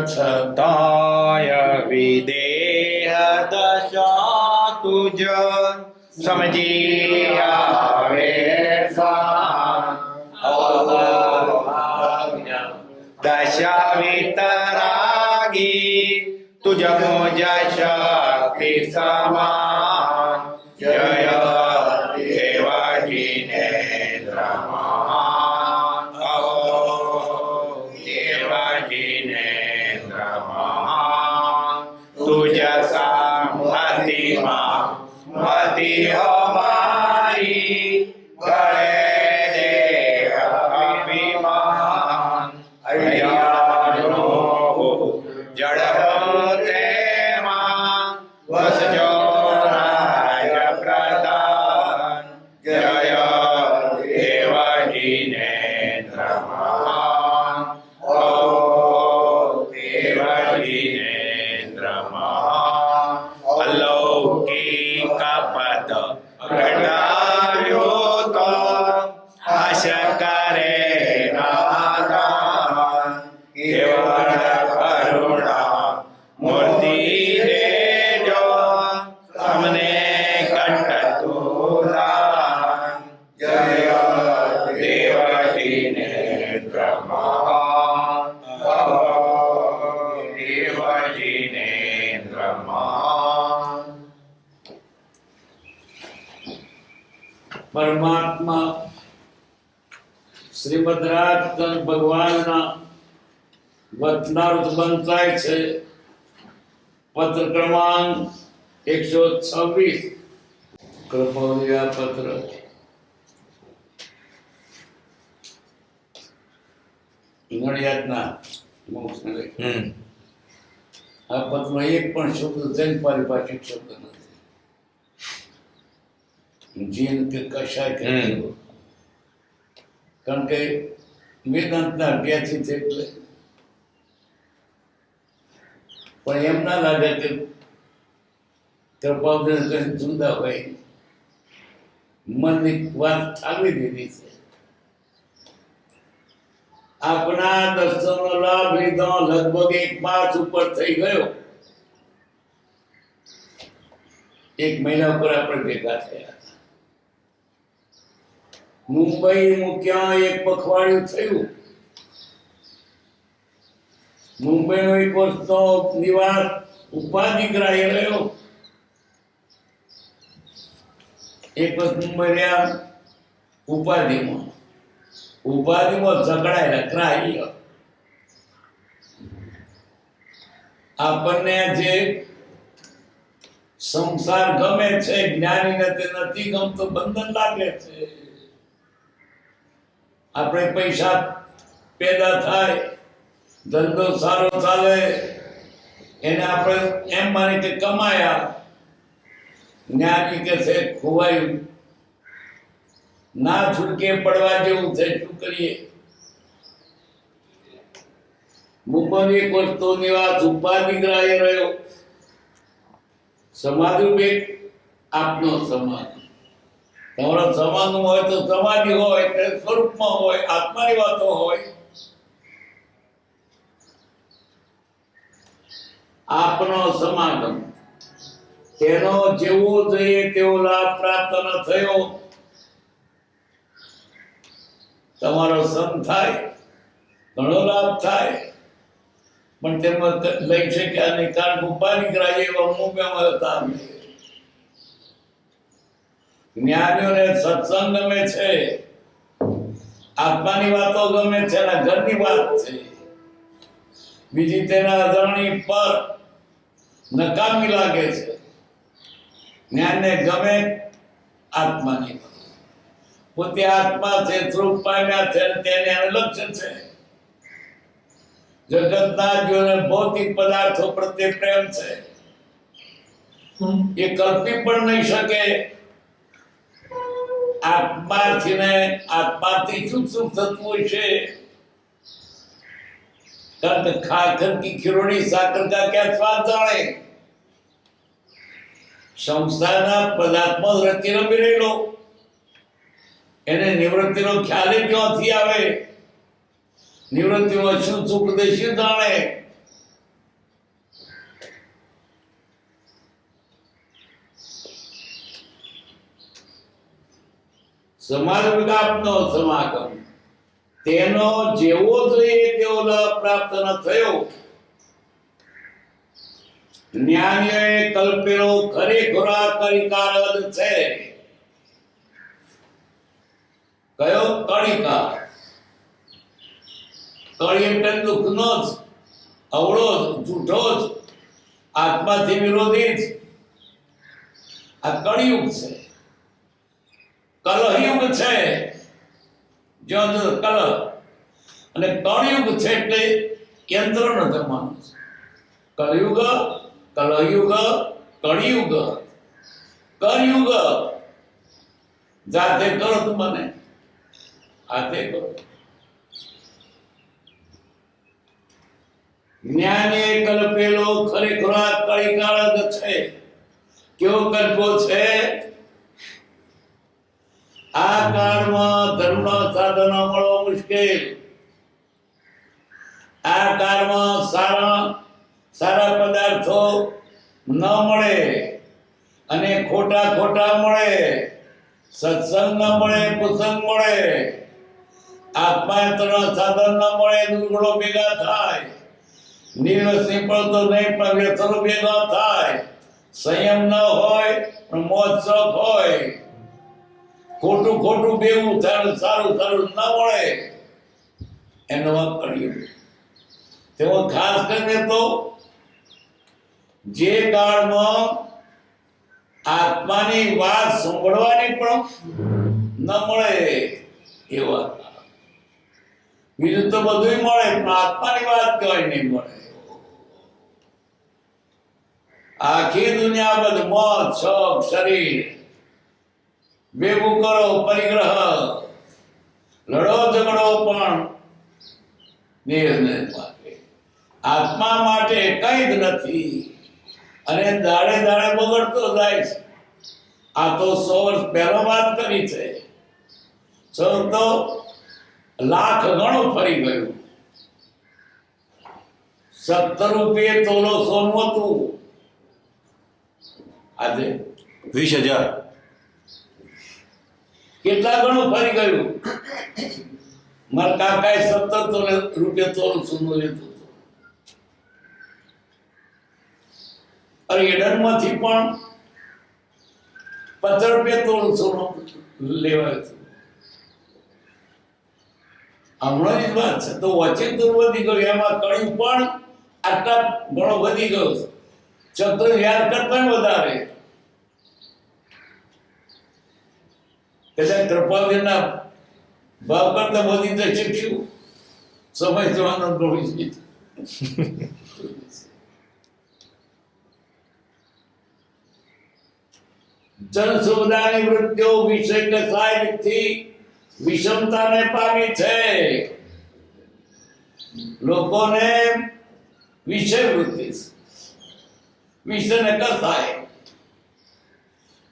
છતાય વિદેહ દશા તુજ સમજી આવે દશા વિતરાગી તુજ મુજ શક્તિ સમાન જય દેવકી નેત્રમાન દેવકી નેત્રમાન તુજ સામતિમાં મતિ હમારી ગળે દેહ અભિમાન અયાનો જડ તેમાં વસજો રાજ પ્રધાન જય દેવકી નેત્રમાન ઓ દેવકી નેત્રમાન અલૌકિક પદ પ્રગટાવ્યો તો આશ કરે નાદાન કેવળ કરુણા મૂર્તિ દેજો તમને કંટતુલાન જય દેવકી નેત્રમાન દેવકી નેત્રમાન પરમાત્મા શ્રીમદ રાજચંદ્ર ભગવાનના વચનાર્થ બંધાય છે. પત્ર ક્રમાંક 126 કૃપોદયા પત્ર. નડિયાદના મોક્ષને લઈ. આ પત્ર એક પણ શબ્દ જૈન પારિભાષિક શબ્દ નથી. જીન કે કશાય કે કારણ કે વેદાંતના અભ્યાસી છે એટલે. પણ એમ ના લાગે કે કૃપાદય કઈ જુદા હોય. મનની વાત ઠાલવી દીધી છે. આપણા દર્શનનો લાભ લીધો લગભગ 1 માસ ઉપર થઈ ગયો. 1 મહિના ઉપર આપણે ભેગા થયા. મુંબઈ મૂક્યા 1 પખવાડિયું થયું. મુંબઈનો 1 વર્ષનો નિવાસ ઉપાધિગ્રાહી રહ્યો. 1 વર્ષ મુંબઈ રહ્યા ઉપાધિમાં ઝઘડાયેલા ગ્રાહ્ય. આપણને જે સંસાર ગમે છે, જ્ઞાનીને તે નથી ગમતો, બંધન લાગે છે. આપણે પૈસા પેદા થાય, ધંધો સારો ચાલે, એને આપણે એમ માની કે કમાયા. જ્ઞાની કે છે ખોવાયું, ના છૂટકે પડવા જેવું છે, શું કરીએ? મુંબઈ 1 વર્ષનો નિવાસ ઉપાધિગ્રાહી રહ્યો. સમાધિ બેટ આપનો સમાધિ. તમારો સમાધિ હોય તો સમાધિ હોય એટલે સ્વરૂપમાં હોય, આત્માની વાતો હોય. આપનો સમાગમ, તેનો જેવો જોઈએ તેવો લાભ પ્રાપ્ત ન થયો. તમારો સમ થાય, ઘણો લાભ થાય, પણ તેમાં લઈ શક્યા નહીં. કારણ કે ઉપાધિગ્રાહી એવા મુંબઈમાં હતા. જ્ઞાનીઓને સત્સંગ ગમે છે, આત્માની વાતો ગમે છે, એના ઘરની વાત છે. બીજી તેના અજાણી પર નકામી લાગે છે. જ્ઞાનને ગમે આત્માની, પોતે આત્મા છે, સ્વરૂપ પામ્યા છે, તેને લક્ષ્ય છે. જગતના જીવોને ભૌતિક પદાર્થો પ્રત્યે પ્રેમ છે. એ કલ્પી પણ નહીં શકે. આત્માથી શું સુખ થતું હોય છે? કારણ કે ખાખર કી ખિરોડી સાકર કા ક્યાં સ્વાદ જાણે. સંસ્થાના પદાર્થમાં રચી રમી રહેલો, એને નિવૃત્તિનો ખ્યાલ ક્યાંથી આવે? નિવૃત્તિમાં શું સુખ તે શું જાણે? સમાજ વિકાસનો સમાગમ તેનો જેવો જોઈએ તેવો લાભ પ્રાપ્ત ન થયો. જ્ઞાનીઓએ કલ્પેલો ખરેખરા કળિકારદ છે. કયો? કળિકાર. કળી એટલે દુઃખનો જ અવળો જ, જૂઠો જ, આત્માથી વિરોધી જ. આ કળિયુગ છે, કલહયુગ છે. જો કલહ અને કળયુગ છે એટલે યંત્રનો જમાનો છે. કલયુગ, કલયુગ, કળિયુગ, કળયુગ. જાતે કરો તો મને હાથે કરો. જ્ઞાને કલ્પેલો ખરેખરા કળિકાળ છે. કેવો કલ્પો છે? આ કાળમાં ધર્મનો સાધનો મળવો મુશ્કેલ. આ કાળમાં સારા પદાર્થો ન મળે અને ખોટા મળે. સત્સંગ ન મળે, કુસંગ મળે. આત્માયંત્રના સાધન ન મળે, દુર્ગુણો ભેગા થાય. નિર્વસની પડતો નહીં પણ વ્યસનો ભેગા થાય. સંયમ ન હોય પણ મોજ શોખ હોય. ખોટું બેવું થાય, સારું ન મળે. એનો કર્યું તેઓ ખાસ કરીને તો જે કાળમાં આત્માની વાત સાંભળવાની પણ ન મળે એવા. બીજું તો બધું મળે પણ આત્માની વાત કહેવાય નહીં મળે. આખી દુનિયા બધું મોજ શોખ શરીર ભેગું કરો, પરિગ્રહ, લડો ઝઘડો પણ નિર્ણય માટે. આત્મા માટે કઈ જ નથી અને દાડે બગડતો જાય છે. આ તો 100 વર્ષ પહેલા વાત કરી છે. તો લાખ ગણો ફરી ગયું. 70 રૂપિયે તોલો સોનું હતું, આજે 20,000. કેટલા ગણું ફરી ગયું. મારા કાકાએ 70 રૂપિયા તોલું સોનું લીધું હતું. અરે એડનમાંથી પણ 50 રૂપિયા તોલું સોનું લેવાયું હતું. હમણાં જ વાત છે. તો વચ્ચે દૂર વધી ગયું. એમાં કળિયુગ પણ આટલા ઘણો વધી ગયો. ચક્ર યાદ કરતા વધારે. એટલે કૃપાલજીના ભાવ કરતા વધી તો શીખ્યું. સમય જવાનો ડોળી છે. જન સુવિધાની વૃત્તિઓ વિષય કસાયથી વિષમતાને પામી છે. લોકોને વિષય વૃત્તિ, વિષયને કસાય.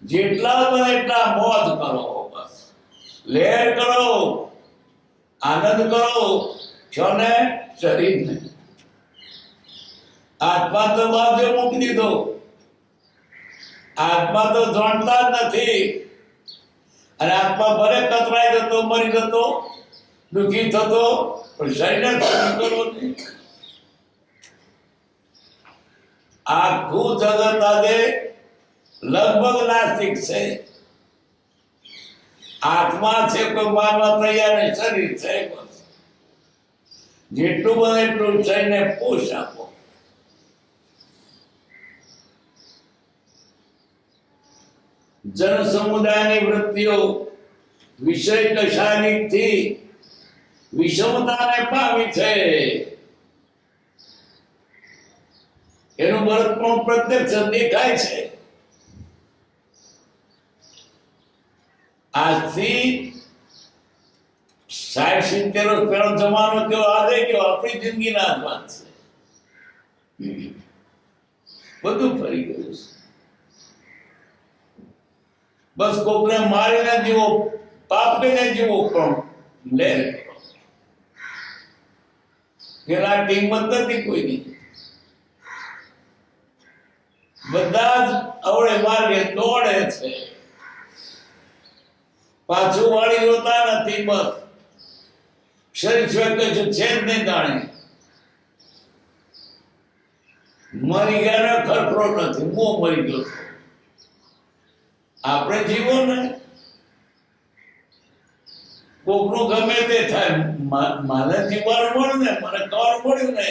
જેટલા બને એટલા મોજ કરો, બસ લહેર કરો, આનંદ કરો. છને શરીરને આત્મા તો બાજુ મૂકી દીધો. આત્મા તો જાણતા જ નથી. અને આત્મા ભલે કતરાઈ જતો, મરી જતો, દુઃખી થતો, પણ શરીરને સુખી કરવો નહીં. આખું જગત આજે લગભગ નાસ્તિક છે. આત્મા છે કોઈ માનવા તૈયાર નહીં. શરીર છે બસ. જેટલું બને એટલું શરીરને પોષ આપો. જન સમુદાયની વૃત્તિઓ વિષય કશાયથી વિષમતાને પામી છે. એનું બળદ પણ પ્રત્યક્ષ દેખાય છે. આજથી 60-70 વર્ષ પહેલો જમાનો કેવો, આજે કેવો, આપણી જિંદગીના જ વાત છે. બધું ફરી ગયું છે. બસ કોકને મારીને જીવો, પાપ કરીને જીવો, પણ લે. પેલા ટીમ જ નથી કોઈની, બધા જ અવળે માર્ગે દોડે છે, પાછું વાળી જોતા નથી. બસ શરીર સિવાય કશું છે જ નહીં. જાણે મરી ગયા ખરખરો નથી, હું મરી ગયો છું. આપણે જીવો ને, કોકનું ગમે તે થાય, મને જીવવાનું મળ્યું ને, મને કર મળ્યું ને.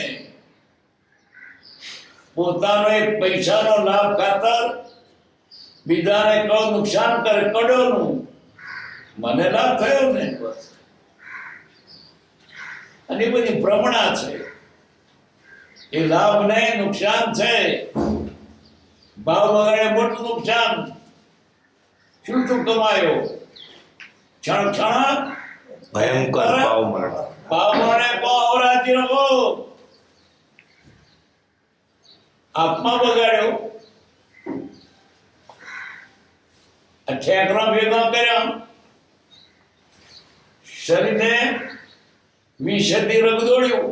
પોતાનો એક પૈસાનો લાભ ખાતર બીજાને કયું નુકસાન કરે, કડોનું મને લાભ થયો ને. બસ અને બધી ભ્રમણા છે, એ લાભ નહીં નુકસાન છે. ભાવ વગેરે મોટું નુકસાન. શું શું કમાયો? ક્ષણ ક્ષણ ભયંકર ભાવ મરણ. ભાવ મરણે અવરાતી રહો. આત્મા બગાડ્યો, ઠેકરા ભેગા કર્યા, શરીરને વિષથી રગદોડ્યું,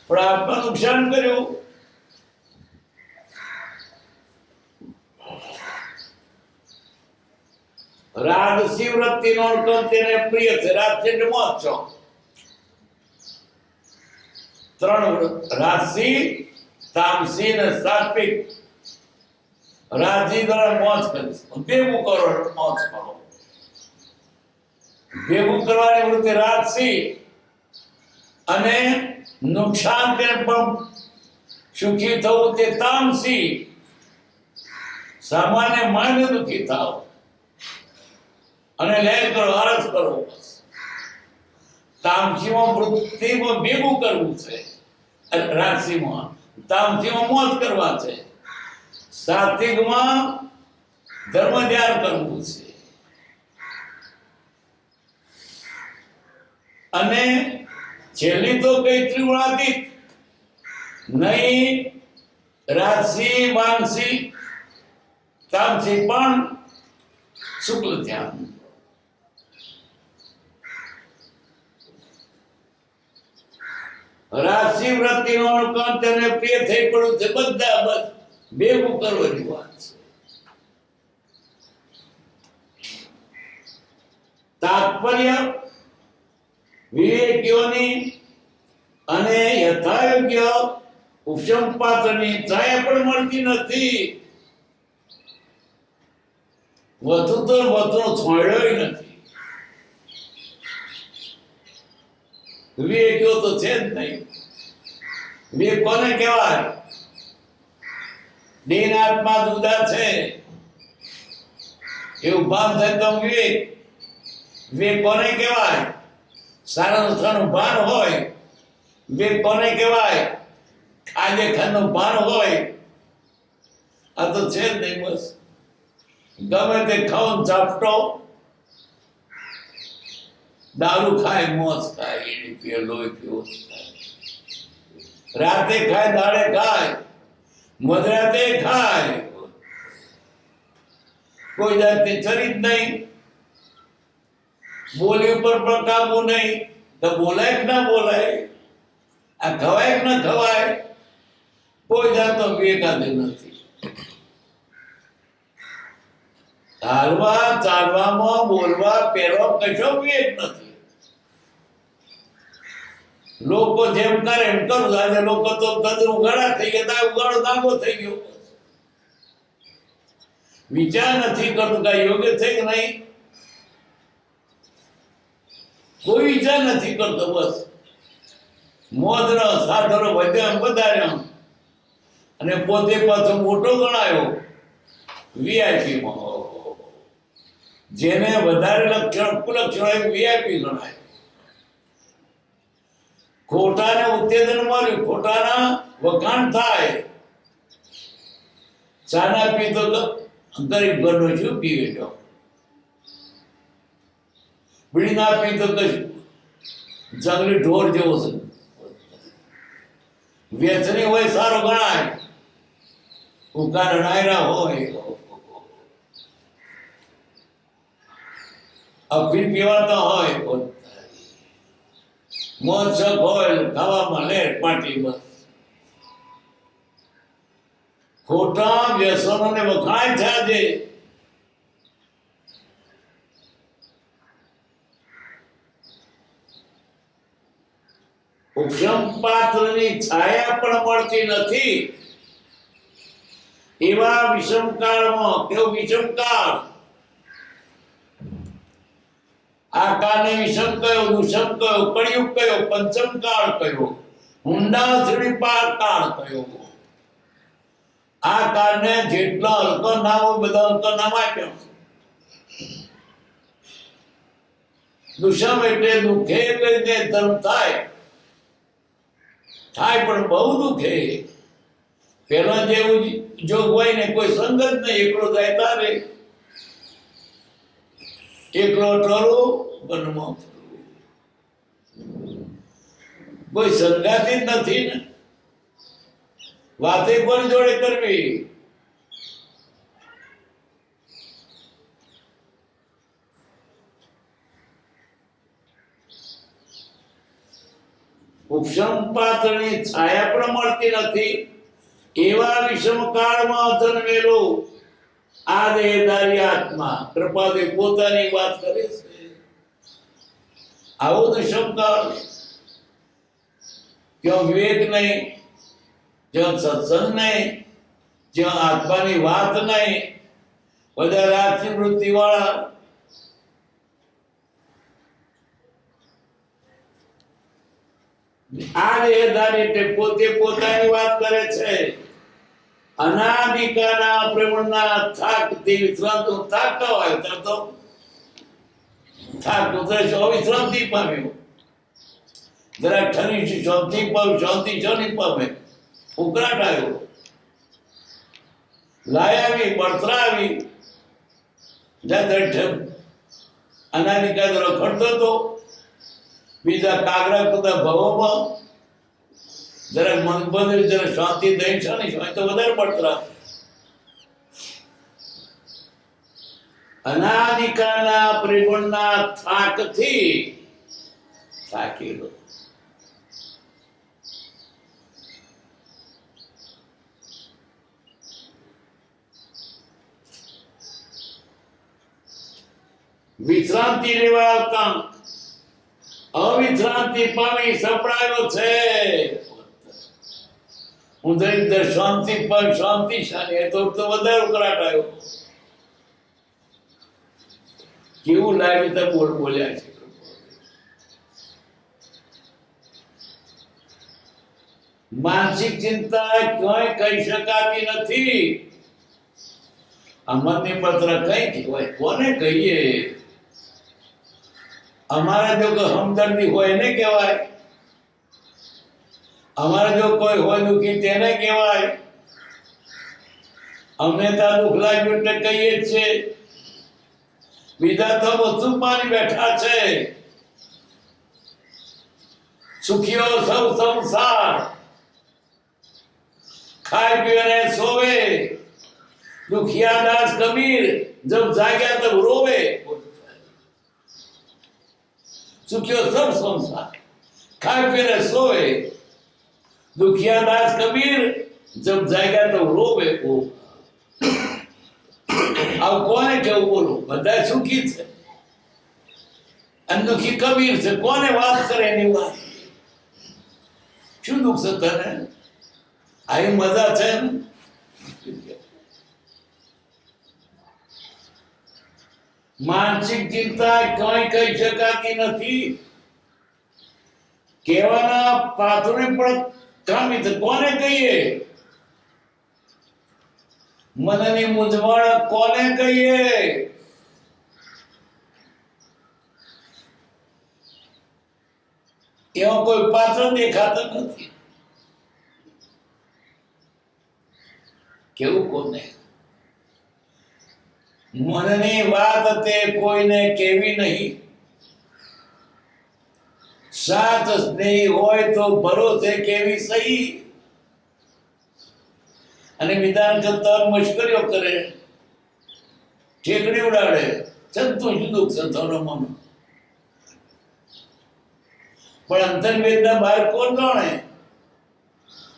પણ આત્મા નુકસાન કર્યું. રાજસી વૃત્તિનો અર્થ તેને પ્રિય છે. રાજસી એટલે મોક્ષ. ત્રણ રાજસી, તામસી ને સાત્વિક. રાજસી દ્વારા મોજ કરીશ, ભેગું કરો, મોજ કરો. ભેગું કરવાની વૃત્તિ રાજસી, અને નુકસાન તે પણ સુખી થવું તે તામસી. સામાન્ય માન્ય દુઃખી થાવ અને લેર કરો, આરસ કરો. તામસીમાં વૃત્તિમાં ભેગું કરવું છે, રાજસીમાં તામસીમાં મોજ કરવા છે, સાત્વિકમાં ધર્મ ધ્યાન કરવું છે. અને છેલ્લી તો કઈ ત્રિગુણાતીત નહીં, રાજસી, માનસી, તામસી પણ શુક્લ ધ્યાન. રાજસી વૃત્તિનો અનુકંપ તેને પ્રિય થઈ પડ્યું છે. બધા બસ ભેગું કરવાની વાત છે. તાત્પર્ય વિવેકીઓની અને યથાયોગ્ય ઉપશમ પાત્રની છાયા પણ મળતી નથી. વધુ તો વધુ છોડ્યો નથી. વિવેકીઓ તો છે જ નહીં. વિવેક કોને કહેવાય? દેહ આત્મા જુદા છે એવું ભાન થાય તો વિવેક. વિવેક કોને કહેવાય? સારા સારું ભાન હોય. વિવેક કોને કહેવાય? ખાજે ખાનું ભાન હોય. આ તો છે જ નહીં. બસ ગમે તે ખાઓ ઝાપટો, દારૂ ખાય, મોજ ખાય, એની પીએ, લોહી પીવો ખાય, રાતે ખાય, દાડે ખાય, મધરાતે ખાય, કોઈ જાતની ચરિત નહીં, બોલી ઉપર પણ કાબુ નહીં. તો બોલાય કે ના બોલાય, આ ખવાય કે ના ખવાય, કોઈ જાતનો વિવેકાદ નથી. હાલવા, ચાલવામાં, બોલવા, પહેરવા કશો વિવેક નથી. લોકો જેમ કરે એમ કરું. આજે લોકો તો કદર ઉગાડા થઈ ગયા, ઉગાડો નાગો થઈ ગયો. વિચાર નથી કરતું કે યોગ્ય છે કે નહીં. કોઈ વિચાર નથી કરતો. બસ મોજનો સાધનો વધ્યા વધાર્યા અને પોતે પાછો મોટો ગણાયો વીઆઈપી માં. જેને વધારે લક્ષણ કુલક્ષણ વીઆઈપી ગણાય. ખોટાને ઉત્તેજન મળ્યું, ખોટાના વખાણ થાય. ચાના પીતો તો ગરીબ ઘરનો શું પીવે તો, બીડી ના પીતો તો જંગલી ઢોર જેવો છે. વ્યસની હોય સારો ગણાય, ઉકાર નાયરા હોય, અફીણ પીવાતા હોય. મોજ શોખ હોય ખાવામાં લે પાર્ટી બસ. ખોટા વ્યસનોને વખાણ છે આજે. ઉપશમ પાત્રની છાયા પણ મળતી નથી એવા વિષમકાળમાં. કેવો વિષમકાળ! આ કાળને વિષમ કયો, દુષમ કયો, કળિયુગ કયો, પંચમ કાળ કયો, ઊંડા સુધી પાર કાળ કયો. આ કાળને જેટલા હલકો નામ હોય બધા હલકો નામ આપ્યા. દુષમ એટલે દુખે કરીને ધર્મ થાય પણ બહુ દુખે. પેલા જેવું જો હોય ને કોઈ સંગત નહીં, એકલો જાય તારે એકલો ટરો વનમાં કોઈ સંગાતી જ નથી ને. વાતે કોણ જોડે કરવી? ઉપશમ પાત્રની છાયા પણ મળતી નથી એવા વિષમ કાળમાં જન્મેલો આ દેહધારી આત્મા. કૃપાદેવ પોતાની વાત કરે છે. આવો વિષમ કાળ, જ્યાં વિવેક નહીં, જ્યાં સત્સંગ નહીં, જ્યાં આત્માની વાત નહીં, બધા રાત્રિ વૃત્તિ વાળા. આ દેહધારી એટલે પોતે પોતાની વાત કરે છે. અનાદિકાળના પ્રેમના થાકથી વિશ્રાંત થાકતા હોય તો થાક ઉતરે છે, વિશ્રાંતિ પામ્યો. જરા ઠરી શાંતિ પામે, શાંતિ શાની પામે, ઉકળાટ આવ્યો, લાયાવી બળતરાવી, અનાદિકાળ રખડતો હતો. બીજા કાગડા કુદા ભવોમાં જરાક મન બદલ, જરા શાંતિ દઈ છે ને તો વધારે પડતરા. અનાદિકાળના પ્રેમના થાકથી થાકેલો. વિશ્રાંતિ લેવા આવતા અવિશ્રાંતિ પામી સપડાયો છે. ઉદય શાંતિ પર શાંતિ શાની તો વધારે ઉકળાટ આવ્યો. કેવું લાગ્યું તો બોલ્યા છે. માનસિક ચિંતા ક્યાંય કહી શકાતી નથી. આ મનની પત્ર કઈ કહેવાય, કોને કહીએ? અમારા જો કોઈ હમદર્દી હોય એને કહેવાય, અમારા જો કોઈ હોય દુઃખી તેને કહેવાય. અમને ત્યાં દુઃખ લાગ્યું એટલે કહીએ જ છે. બીજા તો બધું માની બેઠા છે. સુખીઓ સૌ સંસાર, ખાય પીવે ને સોવે. દુખિયા દાસ કબીર જબ જાગ્યા તબ રોવે. સુખ્યો સબ સંસાર, ખાય પીને સોવે. દુખિયા દાસ કબીર જબ જાગ્યા તો રોવે. આવું કોને કેવું? બોલો, બધા સુખી છે અને દુખી કબીર છે. કોને વાત કરે એની વાત? શું દુઃખ છે તને? આવી મજા છે ને? માનસિક ચિંતા કઈ કહી શકાતી નથી. કહેવાના પાત્રોને પણ કામી છે. કોને કહીએ? મનની મૂંઝવણ કોને કહીએ? એવા કોઈ પાત્ર દેખાતો નથી. કેવું કોને? મનની વાત તે કોઈને કેવી નહીં. સાત સ્નેહી હોય તો ભરોસે કેવી સહી. અને વિધાન કરતા મશ્કરીઓ કરે, ઠેકડી ઉડાડે. સંતોષ દુઃખ સંતોનો મન. પણ અંતર્વેદના બહાર કોણ જાણે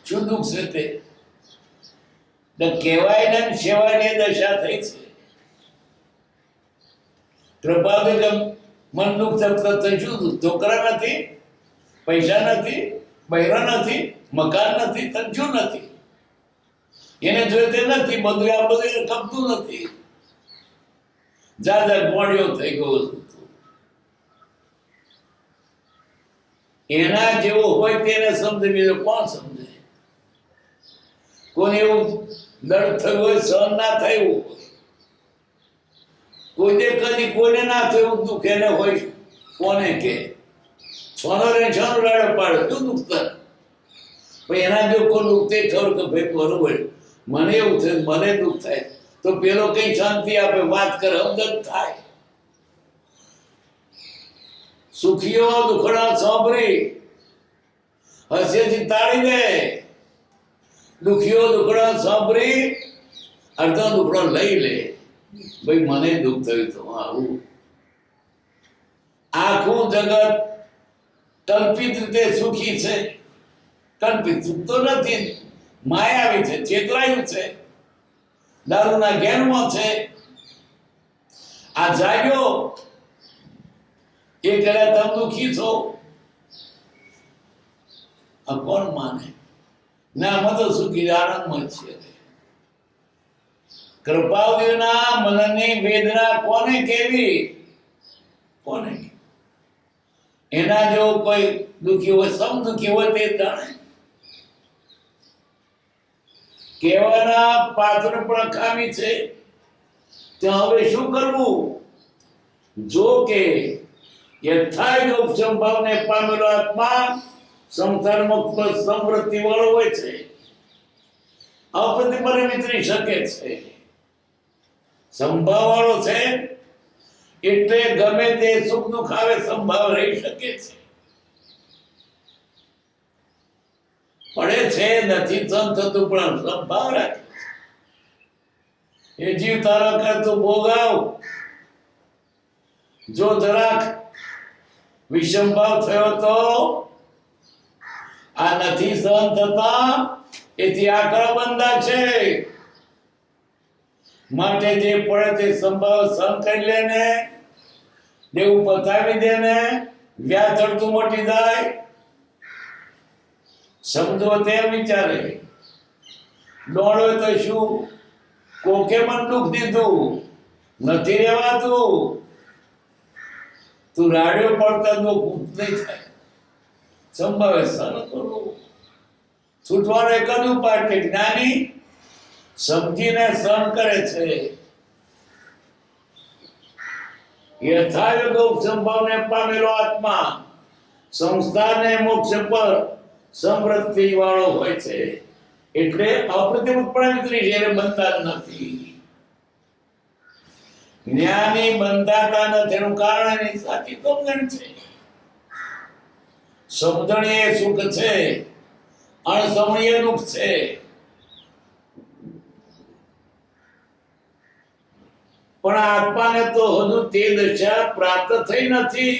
શું દુઃખ છે તે? કહેવાય ને સેવાની દશા થઈ છે. કૃપાથી મન દુઃખ થતું શું દુઃખ? છોકરા નથી, પૈસા નથી, બૈરા નથી, મકાન નથી, તંજુ નથી, એને જોઈ તે નથી, બધું આ બધું કપતું નથી, જાજા ગોળીઓ થઈ ગયો છું. એના જેવો હોય તેને સમજે, બીજો કોણ સમજે? કોને એવું દર્દ થયું હોય, સહન ના થયું હોય, કોઈને કદી કોઈને ના થયું દુઃખ એને હોય, કોને કે છોનો રે છોનો રાડો પાડે શું દુઃખ થાય? પણ એના જો કોઈ દુઃખ તે ખબર કે ભાઈ બરોબર મને એવું થયું, મને દુઃખ થાય, તો પેલો કઈ શાંતિ આપે, વાત કરે, હમદર્દ થાય. સુખીઓ દુખડા સાંભળી હસેથી તાળી દે, દુખીઓ દુખડા સાંભળી અડધો દુખડો લઈ લે. ભાઈ મને દુઃખ થયું તો આવું. આખું જગત કલ્પિત રીતે સુખી છે. કલ્પિત સુખ તો નથી, માયાવી છે, ચેતરાયું છે, દારૂના ગેરમાં છે. આ જાગ્યો એ કહે તમે દુઃખી છો, આ કોણ માને? ના અમે તો સુખી આનંદમાં છીએ. કૃપાવતીના મનની વેદના કોને કેવી? કોને? એના જો કોઈ દુઃખી હોય, સમ દુઃખી હોય તે જાણે. કહેવાના પાત્ર પણ ખામી છે. ત્યાં હવે શું કરવું? જો કે યથાયોગ સંભાવને પામેલો આત્મા સંસાર મુક્ત સમૃદ્ધિ વાળો હોય છે, અપ્રતિપરે વિતરી શકે છે, સંભાવ વાળો છે, એટલે ગમે તે સુખ દુઃખ આવે સંભાવ રહી શકે છે. પડે છે નથી સહન થતું પણ સંભાવ રાખે. એ જીવ તારા કરતું ભોગાવ. જો જરાક વિષમભાવ થયો તો આ નથી સહન થતા, એથી આકરા બંધા છે. માટે જે પડે તે સંભાવ સહન કરી લે ને, દેવું પતાવી દે ને, વ્યાજ ચડતું મોટી જાય. સમજો તેમ વિચારે. દોડો તો શું? કોકે મન દુઃખ દીધું, નથી રહેવાતું. તું રાડ્યો પડતા દુઃખ નહીં થાય. સંભાવે સહન કરવું. છૂટવાનો એક જ ઉપાય કે જ્ઞાની સમજીને સહન કરે છે. યથાયોગ સંભાવને પામેલો આત્મા સંસ્થાને મોક્ષ પર સમૃદ્ધિ વાળો હોય છે. એટલે અપ્રતિમપણે વિતરી છે, એને બંધા નથી. જ્ઞાની બંધાતા નથી એનું કારણ એની સાચી સમજણ છે. સમજણ એ સુખ છે, અણસમણીય દુઃખ છે. પણ આત્માને તો હજુ તે દશા પ્રાપ્ત થઈ નથી.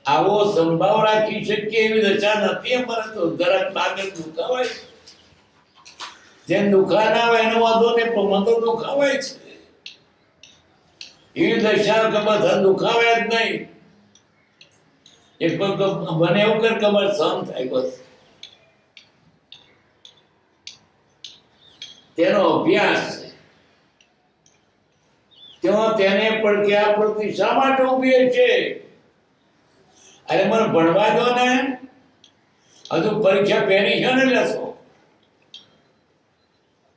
આવો સંભાવ રાખી શકીએ એવી દશા નથી અમારે તો. જરાક લાગે દુખાવાય, જેમ દુખા ના હોય એનો વાંધો નહીં, પણ મને તો દુખાવાય છે. એવી દશા કે બધા દુખાવાય જ નહીં. એક બને એવું કર કે અમારે સહન થાય, બસ તેનો અભ્યાસ છે. ત્યાં તેને પડકે આ પ્રતિ શા માટે ઉભી છે? અરે મને ભણવા દો ને, હજુ પરીક્ષા પહેરી છે ને લેશો,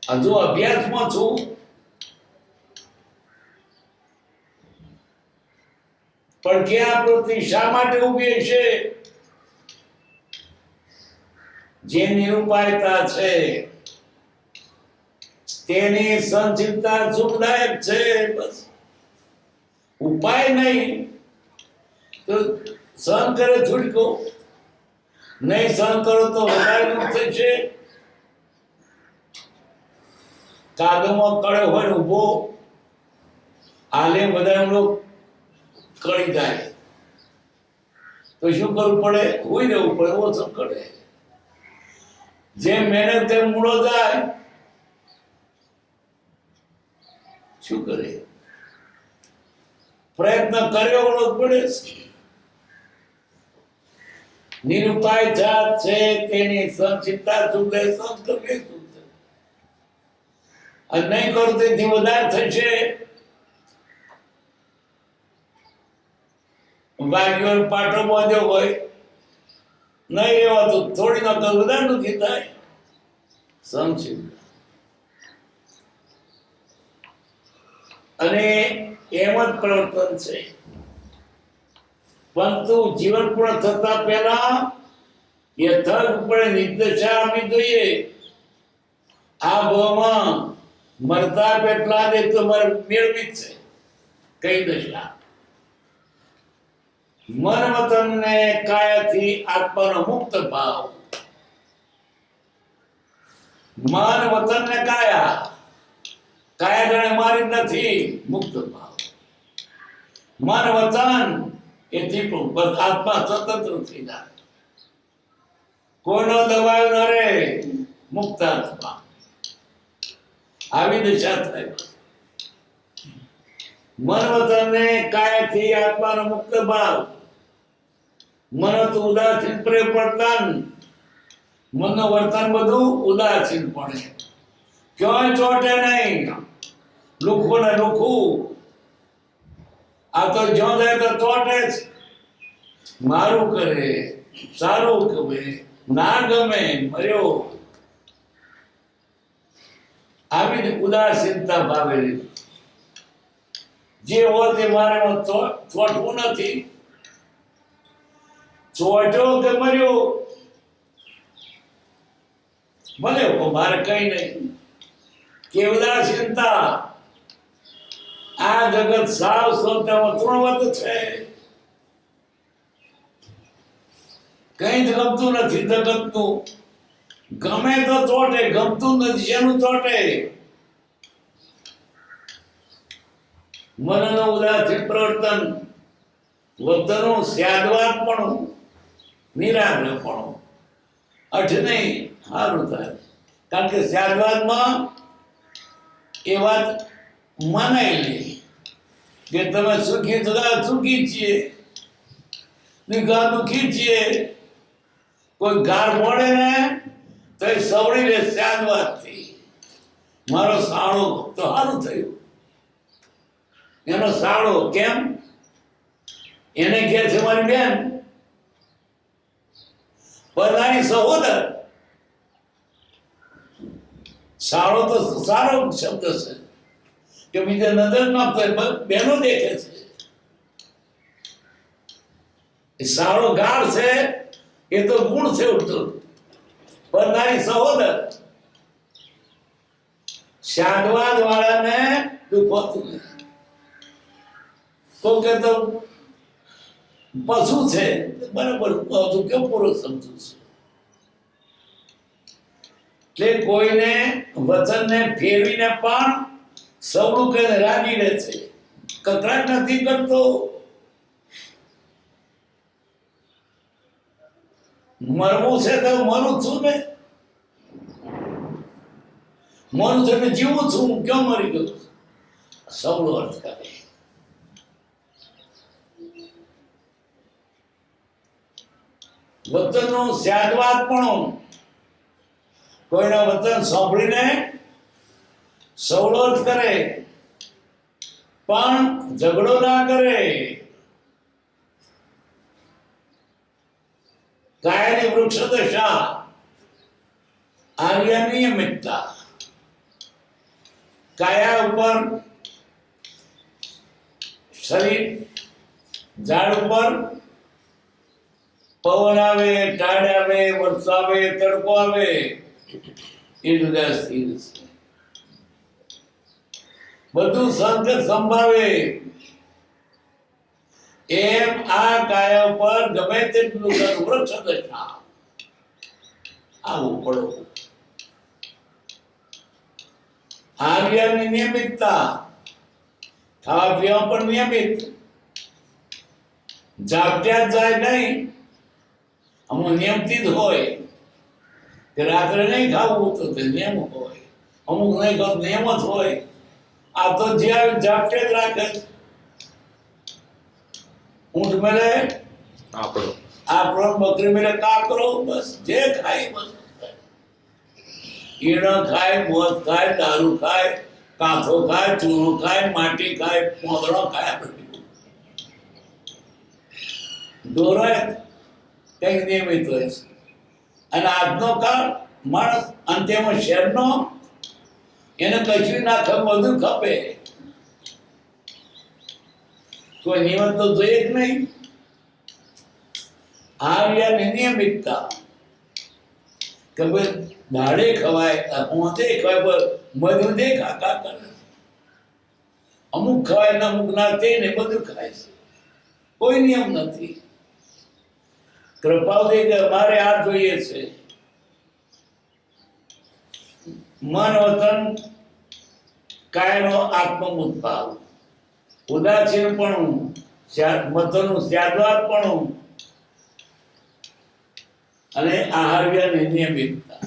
હજુ અભ્યાસમાં છું. પડકે આ પ્રતિ શા માટે ઉભી છે? જે નિરુપાયતા છે તેની સંચિતતા સુખદાયક છે. બસ ઉપાય નહીં તો સહન કરે છૂટકો, નહીં સહન કરો તો વધારે દુઃખ થશે. કાદવમાં કડ્યો હોય ને ઉભો, આલે બધા લોકો કળી જાય તો શું કરવું પડે? હોઈ રહેવું પડે, ઓછો કરે. જેમ મહેનત તેમ મૂળો જાય. શું કરે? પ્રયત્ન કર્યો જ પડે છે. નિરુપાય જાત છે તેની સંચિતા સુધે સંસ્કૃતિ સુધે. અને નહીં કરું તેથી વધારે થશે. વાગ્યો પાટો બાંધ્યો હોય, નહીં રહેવાતું, થોડી ના કરું વધારે દુઃખી થાય. સંચિત. અને એમ જ પ્રવર્તન છે. પરંતુ જીવન પૂર્ણ થતા પહેલા યથાર્થ ઉપર નિર્દશા આપવી જોઈએ. આ ભાવમાં મરતા પેટલા દે તો મેળવી જ છે. કઈ દશા? મન વતન ને કાયાથી આત્માનો મુક્ત ભાવ. મન વતન ને કાયા ગણે મારી નથી. મુક્ત ભાવ. મન વતન એથી બસ આત્મા સ્વતંત્ર થઈ જાય. કોઈનો દબાવ ન રહે. મુક્ત આત્મા. આવી દશા થાય. મન વતન ને કાયાથી આત્માનો મુક્ત ભાવ. મન તો ઉદાસીન પરિવર્તન. મનનું વર્તન બધું ઉદાસીન પડે. ક્યાંય ચોટે નહીં. લુખું ને લુખું. આ તો જો જાય તો ચોટે જ. મારું કરે, સારું ગમે, ના ગમે, મર્યો. આવી ઉદાસીનતા ભાવેલી. જે હોય તે મારે ચોટવું નથી. ચોટ્યો કે મર્યો ભલે, મારે કઈ નહીં. કે ઉદાસીનતા. આ જગત સાવ સૌતામાં તૃણવત છે. કઈ જ ગમતું નથી જગતનું. ગમે તો ચોટે, ગમતું નથી એનું ચોટે. મનનો ઉદાસીન પ્રવર્તન. વતનનું સ્યાદવાદપણું, નિરાગ્રહપણું. અઠ નહીં, સારું થાય. કારણ કે સ્યાદવાદમાં એ વાત મનાયેલી કે તમે સુખી થતા સુખી છીએ, દુઃખી છીએ. કોઈ ગાર પડે ને તો એ સવડી લે સ્યાદવાદથી. મારો સાળો તો સારું થયું. એનો સાળો કેમ? એને કહે છે મારી બેન, પરનારી સહોદર. સાળો તો સારો શબ્દ છે કે બીજા નજર ના બેનો દેખે છે. એ સારો ગાળ છે, એ તો ગુણ છે ઉઠતો. પરનારી સહોદર. શાદવાદ વાળાને દુઃખ હોતું નથી. તો કે તો પશુ છે, બરાબર. હજુ કેમ પૂરો સમજુ છું. એટલે કોઈને વચનને ફેરવીને પણ સવડું કે રાજી રહે છે. કકડાટ નથી કરતો. મરવું છે તો મરું છું ને. મરું છું ને જીવું છું. ક્યાં મરી ગયું? સવડો અર્થ કરે. વતનનું સ્યાદવાદપણું. કોઈના વતન સાંભળીને સવડો જ કરે, પણ ઝઘડો ના કરે. કાયાની વૃક્ષ દશા. આર્ય નિયમિતતા. કાયા ઉપર શરીર, ઝાડ ઉપર પવન આવે, ટાઢ આવે, વરસાદ આવે, તડકો આવે, એ જુદા સ્થિર છે. બધું સંકટ સંભાવે. એમ આ કાયા પર ગમે તેટલું વૃક્ષ દશા આવું પડો. આર્યની નિયમિતતા. ખાવા પીવા પણ નિયમિત. જાગ્યા જાય નહીં. અમુક નિયમથી જ હોય કે રાત્રે નહીં ખાવું તો તે નિયમ હોય, અમુક નહીં ખાવ નિયમ જ હોય. આ તો જ્યાં જાપટે જ રાખે. ઊંટ મેળે આપણો, બકરી મેળે કાકરો, બસ જે ખાય બસ. ઈણ ખાય, મોત ખાય, દારૂ ખાય, કાથો ખાય, ચૂનો ખાય, માટી ખાય, પોદળો ખાય. દોરો કઈક નિયમિત હોય છે. અને આજનો કાળ માણસ અંત્યમાં શહેરનો એને કશું ના ખપે, બધું ખપે. કોઈ નિયમ તો જોઈએ જ નહીં. આ નિયમિતતા કે ભાઈ દાડે ખવાય, પહોંચે ખવાય, બધું દે ખાતા કરે. અમુક ખવાય ને અમુક ના તે ને બધું ખાય છે. કોઈ નિયમ નથી. કૃપાલજી કે મારે આ જોઈએ છે. મન વતન કાયનો આત્મમુદ્ભાવ, ઉદાસીનપણું, મતનું સ્યાદવાદપણું અને આહાર વિહારની નિયમિતતા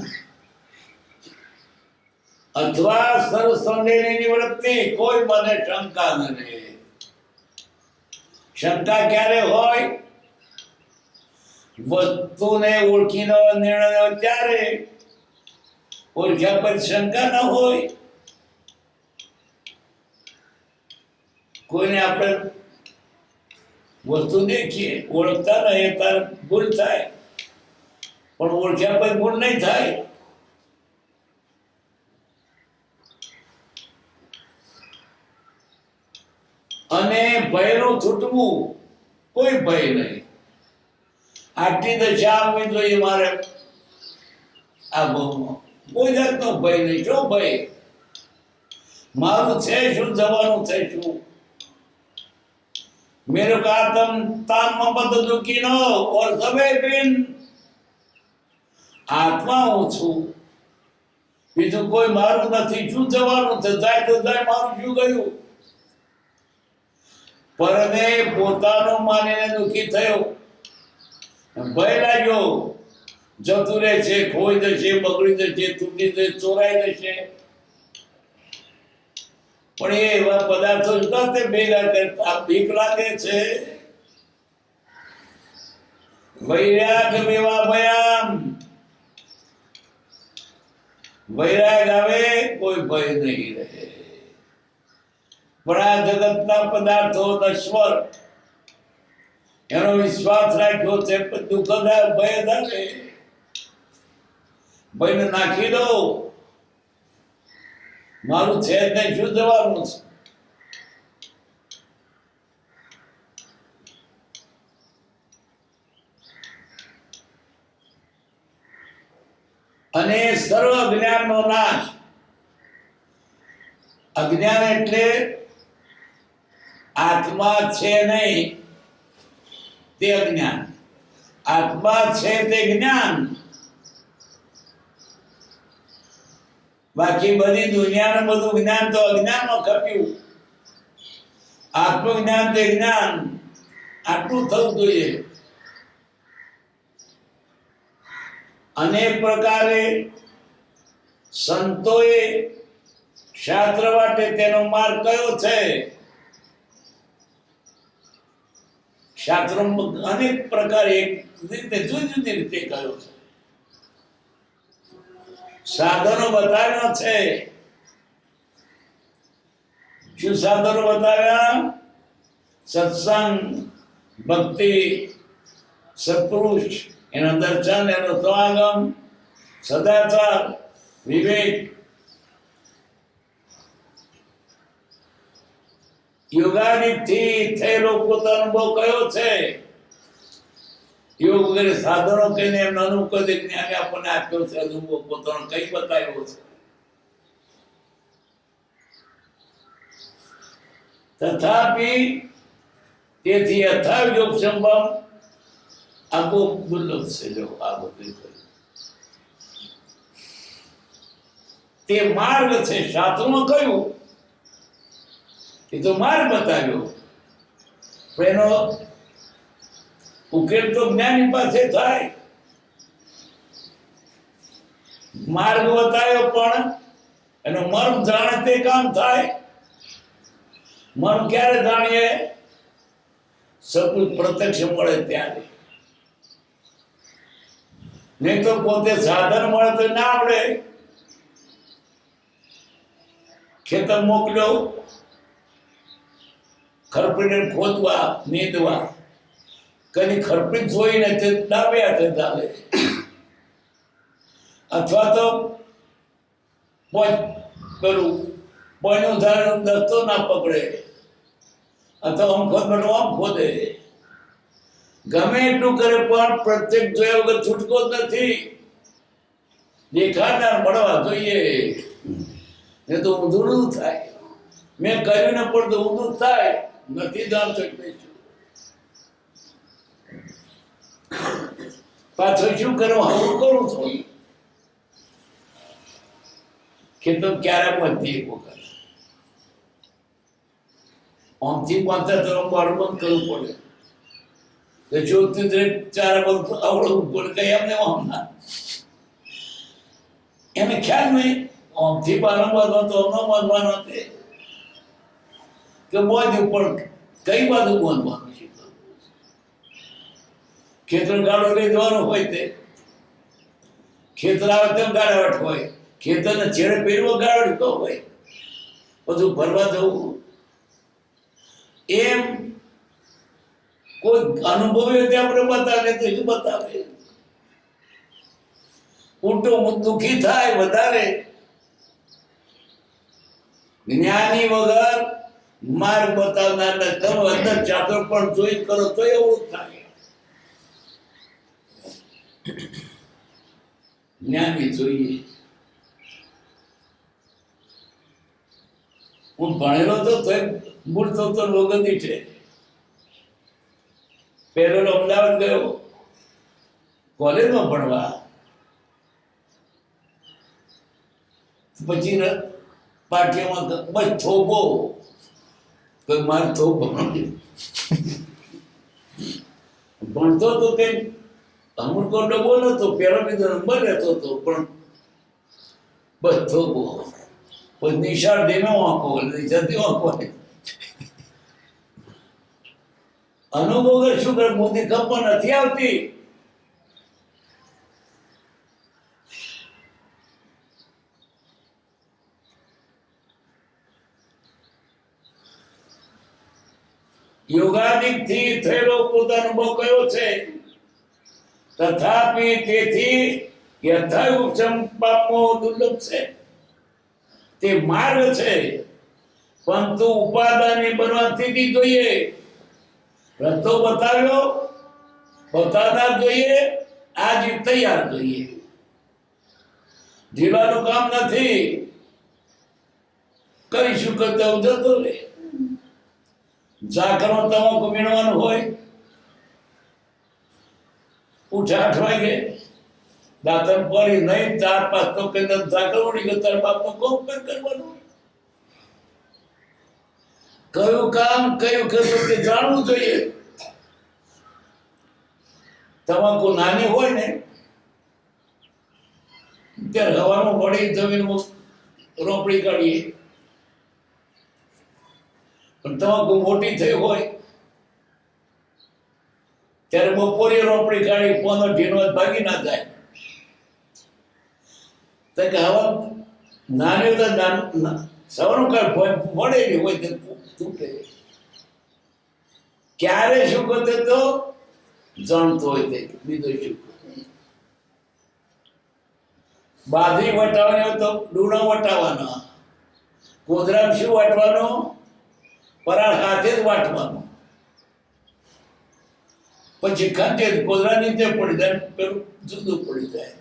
અથવા સર્વસંદેહની નિવૃત્તિ. કોઈ મને શંકા ન રહે. શંકા ક્યારે હોય? વસ્તુને ઓળખીનો નિર્ણય ત્યારે. ઓળખ્યા પછી શંકા ન હોય. કોઈને આપણે વસ્તુ દેખીએ, ઓળખતા નહીં ત્યારે ભૂલ થાય, પણ ઓળખ્યા પછી ભૂલ નહીં થાય. અને ભયનું છૂટવું, કોઈ ભય નહીં. આટલી દશા આવવી જોઈએ મારે આ ભવમાં. કોઈ જાતનો ભય નહીં. શું ભય? મારું છે શું, જવાનું છે શું? मेरे का तम ताम मत दुखी नो और सबे बिन आत्मा હું છું. બીજું કોઈ મારું નથી. શું જવાનું છે? જાય તો જાય, મારું શું ગયું? પરને પોતાનો માનીને દુખી થયો, ભય લાગ્યો, જતું રહે છે, ખોઈ જશે, બગડી જશે, તૂટી જશે, ચોરાઈ જશે. પણ એ એવા પદાર્થો તે ભેગા કરતા બીક લાગે છે. વૈરાગ મેવા ભયામ, વૈરાગ આવે કોઈ ભય નહીં રહે. પણ આ જગતના પદાર્થો નશ્વર, એનો વિશ્વાસ રાખ્યો છે. દુઃખદ ભય આવે, ભયને નાખી દો. મારું છે નહીં, શું જવાનું છે? અને સર્વ અજ્ઞાનનો નાશ. અજ્ઞાન એટલે આત્મા છે નહીં તે અજ્ઞાન. આત્મા છે તે જ્ઞાન. બાકી બધી દુનિયાનું બધું જ્ઞાન તો અજ્ઞાનમાં ખપ્યું. આત્મજ્ઞાન તે જ્ઞાન. આટલું થવું જોઈએ. અનેક પ્રકારે સંતોએ શાસ્ત્ર વાટે તેનો માર્ગ કયો છે. શાસ્ત્રોમાં અનેક પ્રકારે એક રીતે જુદી જુદી રીતે કયો છે. સાધનો બતાવ્યા છે. શું સાધનો બતાવ્યા? સત્સંગ, ભક્તિ, સત્પુરુષ, એનો દર્શન, એનો સ્વાગમ, સદાચાર, વિવેક. યોગાદિથી થયેલો પોતાનો અનુભવ કયો છે? યોગ વગેરે સાધનો કહીને એમનો અનુભવ જ્ઞાન આપણને આપ્યો છે. અનુભવ પોતાનો કઈ બતાવ્યો છે? તથાપી તેથી યથા યોગ સંભવ આ બહુ દુર્લભ છે. જો આ બધું તે માર્ગ છે. શાસ્ત્રોમાં કયું એ તો માર્ગ બતાવ્યો, પણ એનો ઉકેલ તો જ્ઞાની પાસે થાય. માર્ગ બતાવ્યો પણ એનો મર્મ જાણે તે કામ થાય. મર્મ ક્યારે જાણીએ? સપૂત પ્રત્યક્ષ મળે ત્યારે. નહીં તો પોતે સાધન મળે તો ના આવડે. ખેતર મોકલ્યો ખરપીને ખોદવા નીંદવા, કદી ખરપી જોઈને તે ડાબે હાથે ચાલે, અથવા તો પેલું પોઈનું ઝાડ દસ્તો ના પકડે, અથવા આમ ખોદ બેઠો આમ ખોદે. ગમે એટલું કરે પણ પ્રત્યેક જોયા વગર છૂટકો જ નથી. દેખાનાર મળવા જોઈએ, નહીં તો ઊંધું થાય. મેં કર્યું ને પણ તો ઊંધું થાય. નથી જાણતો એટલે શું. પાછો શું કરવા હું કરું છું. ખેતર ક્યારે પહોંચતી એક વખત આમથી પહોંચતા તરફ મારું બંધ કરવું પડે. તો જોતું દરેક ચારે બધું આવડવું પડે. કઈ એમને આમના એને ખ્યાલ નહીં. આમથી બારો બાંધવા તો અમનો બાંધવાનો તે કે બાંધ્યું પણ કઈ બાજુ બાંધવાનું છે. ખેતર ગાળો લઈ જવાનું હોય તે ખેતર આવે તેમ ગાળાવટ હોય. ખેતરને છેડે પહેરવો ગાળો હોય, બધું ભરવા જવું. એમ કોઈ અનુભવી હોય તે આપણે બતાવે તો શું બતાવે. ઉલટું દુઃખી થાય વધારે. જ્ઞાની વગર માર્ગ બતાવનાર ને તમે અંદર ચાદર પણ જોઈ કરો તો એવું થાય. જ્ઞાની જોઈએ. હું ભણેલો તો મૂળ તો લોગંદી છે. પહેલો અમદાવાદ ગયો કોલેજમાં ભણવા, પછી પાટિયામાં બસ થોભો મારે થોભ ભણતો તો કઈ અમુક ડબો નતો. પેલો બીજો નંબર રહેતો હતો પણ બસ થોભો. પછી નિશાળ ધીમે વાંકો જતી વાંકો. અનુભવ વગર શું કરે? મોદી ખબર નથી આવતી. યોગાદિક થી થયેલો પોતાનો અનુભવ કયો છે? તથાપિ તેથી યથાયુક્તમ પામવો દુર્લભ છે. તે માર્ગ છે, પરંતુ ઉપાદાની બનવા સ્થિતિ જોઈએ. રસ્તો બતાવ્યો, બતાવનાર જોઈએ, આજ તૈયાર જોઈએ. ઢીલાનું કામ નથી. કરીશું કરતા જતો રહે. જાગરણ તમાકુ મીણવાનું હોય, ઉઠે 8 વાગે, દાંતણ પડી નહીં 4-5 તો કે જાગરણ ઉડી ગયો, તાર બાપનો કોમ કરવાનું. કયું કામ કયું કરવું તે જાણવું જોઈએ. તમાકુ નાની હોય ને ત્યારે હવામાં પડી જમીનમાં રોપડી કાઢીએ, પણ તમાકુ મોટી થઈ હોય ત્યારે બપોરે રોપડી કાઢી પોનો ઢીનો ભાગી ના જાય. તો કે હવા નાની તો સવારનું કાંઈ પડેલી હોય તે તૂટે. ક્યારે શું કરતે તો જાણતો હોય તે બીજો શું. બાજરી વટાવવાની હોય તો ડૂણા વટાવવાના. કોદરામ શું વાટવાનો? પરાળ હાથે જ વાટવાનો. પછી ખંચે કોદરા નીચે પડી જાય, પેલું જુદું પડી જાય.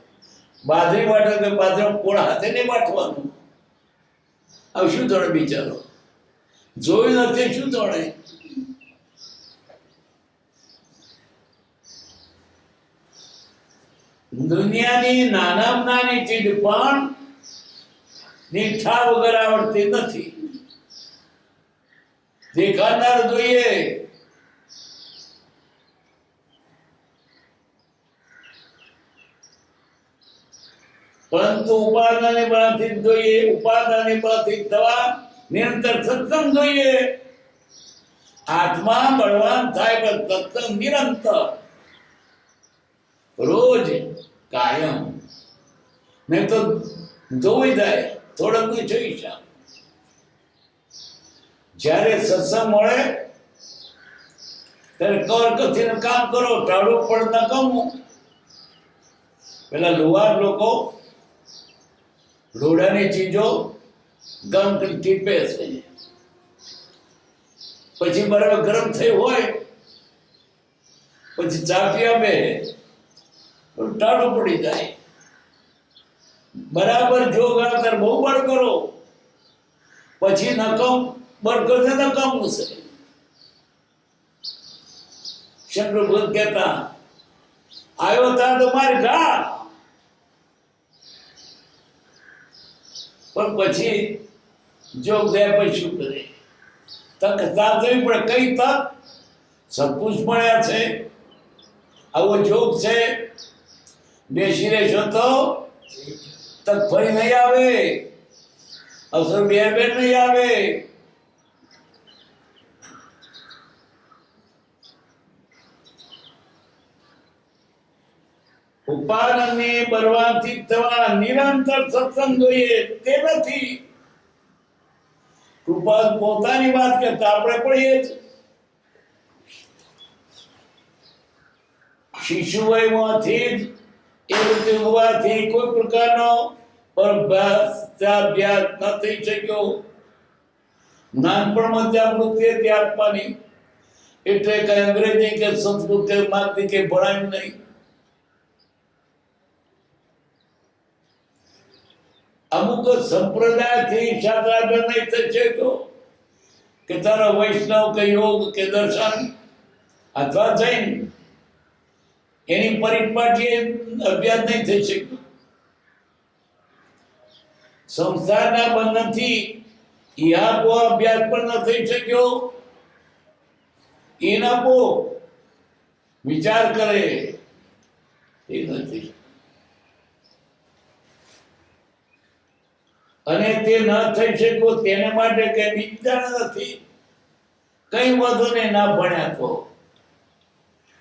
બાજરી વાટે તો બાજરા કોળ હાથે નહીં વાટવાનું. હવે શું જાણે બિચારો? જોયું નથી શું જાણે? દુનિયાની નાનામાં નાની ચીજ પણ નિષ્ઠા વગર આવડતી નથી. દેખાનાર જોઈએ. પરંતુ ઉપાદાને બળથી જ જોઈએ, ઉપાદાને બળથી થવા નિરંતર સત્સંગ જોઈએ. આત્મા બળવાન થાય પણ સત્સંગ નિરંતર, રોજ, કાયમ. નહીં તો જોઈ જાય થોડુંક જોઈ શા. જ્યારે સત્સંગ મળે ત્યારે કર કથીને કામ કરો, ટાળું પણ ના કમું. પેલા લુહાર લોકો લોઢાની ચીજો ગમ ટીપે છે, પછી બરાબર ગરમ થઈ હોય પછી ચાપી આપે તો ટાળું પડી જાય. બરાબર જો ગણતર બહુ બળ કરો પછી નકમ બળ કરશે નકામું છે. શંકર ભગત કહેતા આવ્યો તા તો મારી ઘા, પણ પછી જો ગયા પછી શું કરે? તક સાધવી પડે. કઈ તક? સત્પુરુષ મળ્યા છે, આવો જોગ છે, બેસી રહેશો તો તક ફરી નહીં આવે, અવસર બે નહીં આવે. ઉપાદાનને બળવાથી થવા નિરંતર સત્સંગ જોઈએ તે નથી. કૃપા પોતાની વાત કરતા આપણે પડીએ છીએ. શિશુ વયમાંથી જ એ રીતે હોવાથી કોઈ પ્રકારનો અભ્યાસ ન થઈ શક્યો. નાનપણમાં જાગૃતિ હતી આત્માની, એટલે કઈ અંગ્રેજી કે સંસ્કૃત કે માથી કે ભણાયું નહીં. અમુક સંપ્રદાયથી શાસ્ત્રાર્થ નહીં થઈ શક્યો કે તારો વૈષ્ણવ કે યોગ કે દર્શન અથવા જૈન એની પરિપાટી અભ્યાસ નહીં થઈ શક્યો. સંસારના બંધનથી ઈહાપો અભ્યાસ પણ ન થઈ શક્યો. એનાપો વિચાર કરે એ નથી, અને તે ન થઈ શક્યો તેને માટે કઈ વિચાર નથી. કઈ વધુ ને ના ભણ્યા તો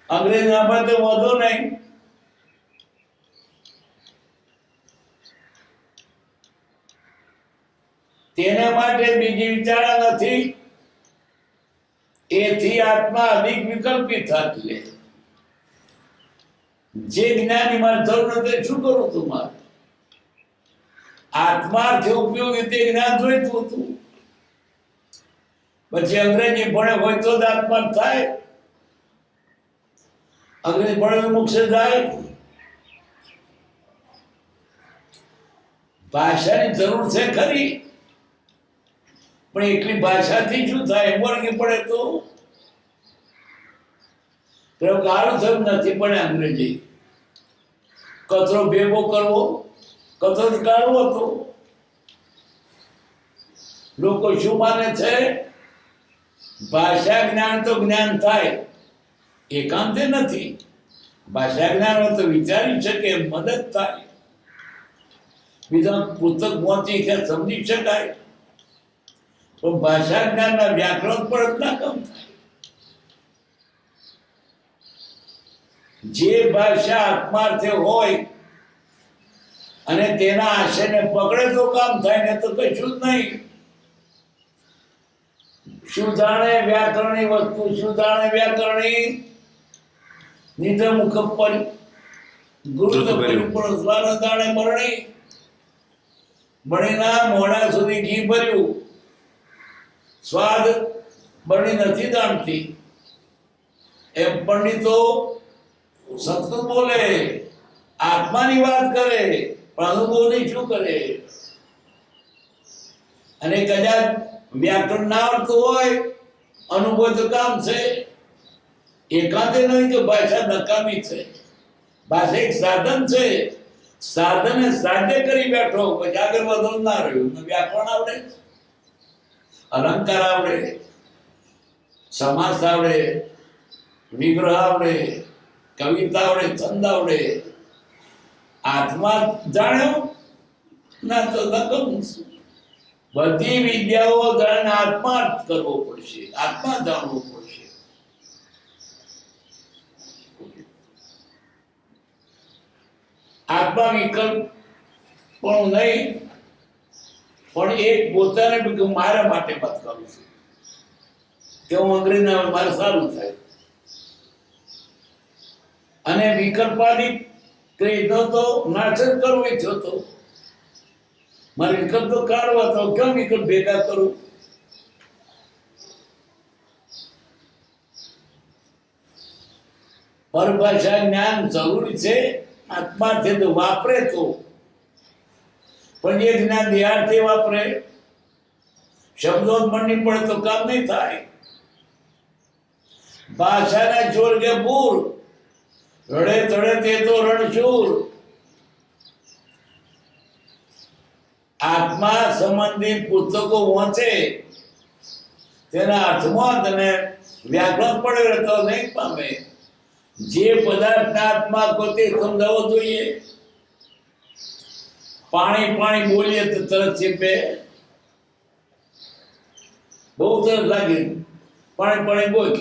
અંગ્રેજી ના ભણે વધુ નહીં. તેને માટે બીજી વિચાર નથી. એથી આત્મા અધિક વિકલ્પિત થતી લે. જે જ્ઞાની મારે જરૂર નથી શું કરું તું? મારે આત્માર્થ ઉપયોગી તે જ્ઞાન જોઈતું હતું. પછી અંગ્રેજી ભણે હોય તો જ આત્મા થાય. અંગ્રેજી ભણે મોક્ષ થાય. ભાષાની જરૂર છે ખરી, પણ એકલી ભાષાથી શું થાય? વળગી પડે તો ગાળું થયું નથી. પણ અંગ્રેજી કચરો ભેગો કરવો, કચરો કાઢવો હતો. લોકો શું માને છે? ભાષા જ્ઞાન તો જ્ઞાન થાય, એકાંતે નથી. ભાષા જ્ઞાન હોય તો વિચારી શકે, મદદ થાય, બીજા પુસ્તક વાંચી કે સમજી શકાય. પણ ભાષા જ્ઞાનના વ્યાકરણ પર જ ના કામ થાય. જે ભાષા આત્માર્થે હોય અને તેના આશયને પકડે તો કામ થાય, ને તો કશું જ નહીં. શું જાણે વ્યાકરણી વસ્તુ? શું જાણે વ્યાકરણી? નિધ મુખ પર ગુરુ પણ સ્વાર જાણે મરણી. મણીના મોઢા સુધી ઘી ભર્યું, સ્વાદ બની નથી જાણતી. એમ પંડિતો સંસ્કૃત બોલે, આત્માની વાત કરે, પણ અનુભવની શું કરે? અને કદાચ વ્યાકરણ ના આવડતું હોય, અનુભવ તો કામ છે. એકાંતે નહીં કે ભાષા નકામી છે. ભાષા એક સાધન છે. સાધને સાધ્ય કરી બેઠો, પછી આગળ વધુ ના રહ્યું. વ્યાકરણ આવડે, અલંકાર આવડે, સમાસ આવડે, વિગ્રહ આવડે, કવિતા આવડે, છંદ આવડે. આત્મા જાણ્યો ના તો કરું છું. બધી વિદ્યાઓ જાણે આત્માર્થ કરવો પડશે, આત્મા જાણવો પડશે. આત્મા વિકલ્પ પણ નહીં, પણ એક પોતાને બી કે મારા માટે વાત કરું છું કે હું અંગ્રેજી મારે સારું થાય. અને વિકલ્પાદિક કઈ તો નાટક કરવું ઈચ્છો તો મારે વિકલ્પ તો કાઢવા તો કેમ વિકલ્પ ભેગા કરું? પરભાષા જ્ઞાન જરૂરી છે, આત્માર્થે તો વાપરે તો. પણ એ જ્ઞાન દેહાર્થે વાપરે, શબ્દો જ મન નહીં પડે તો કામ નહીં થાય. ભાષાના જોર કે બૂર રડે તડે તે તો રણશૂર. આત્મા સંબંધી પુસ્તકો વાંચે, તેના અર્થમાં તને વ્યાકરણ પડે તો નહીં પામે. જે પદાર્થના આત્મા પોતે સમજાવવો જોઈએ. પાણી પાણી બોલીએ તો તરત ચીપે, બહુ તરત લાગે પાણી પાણી બોલ.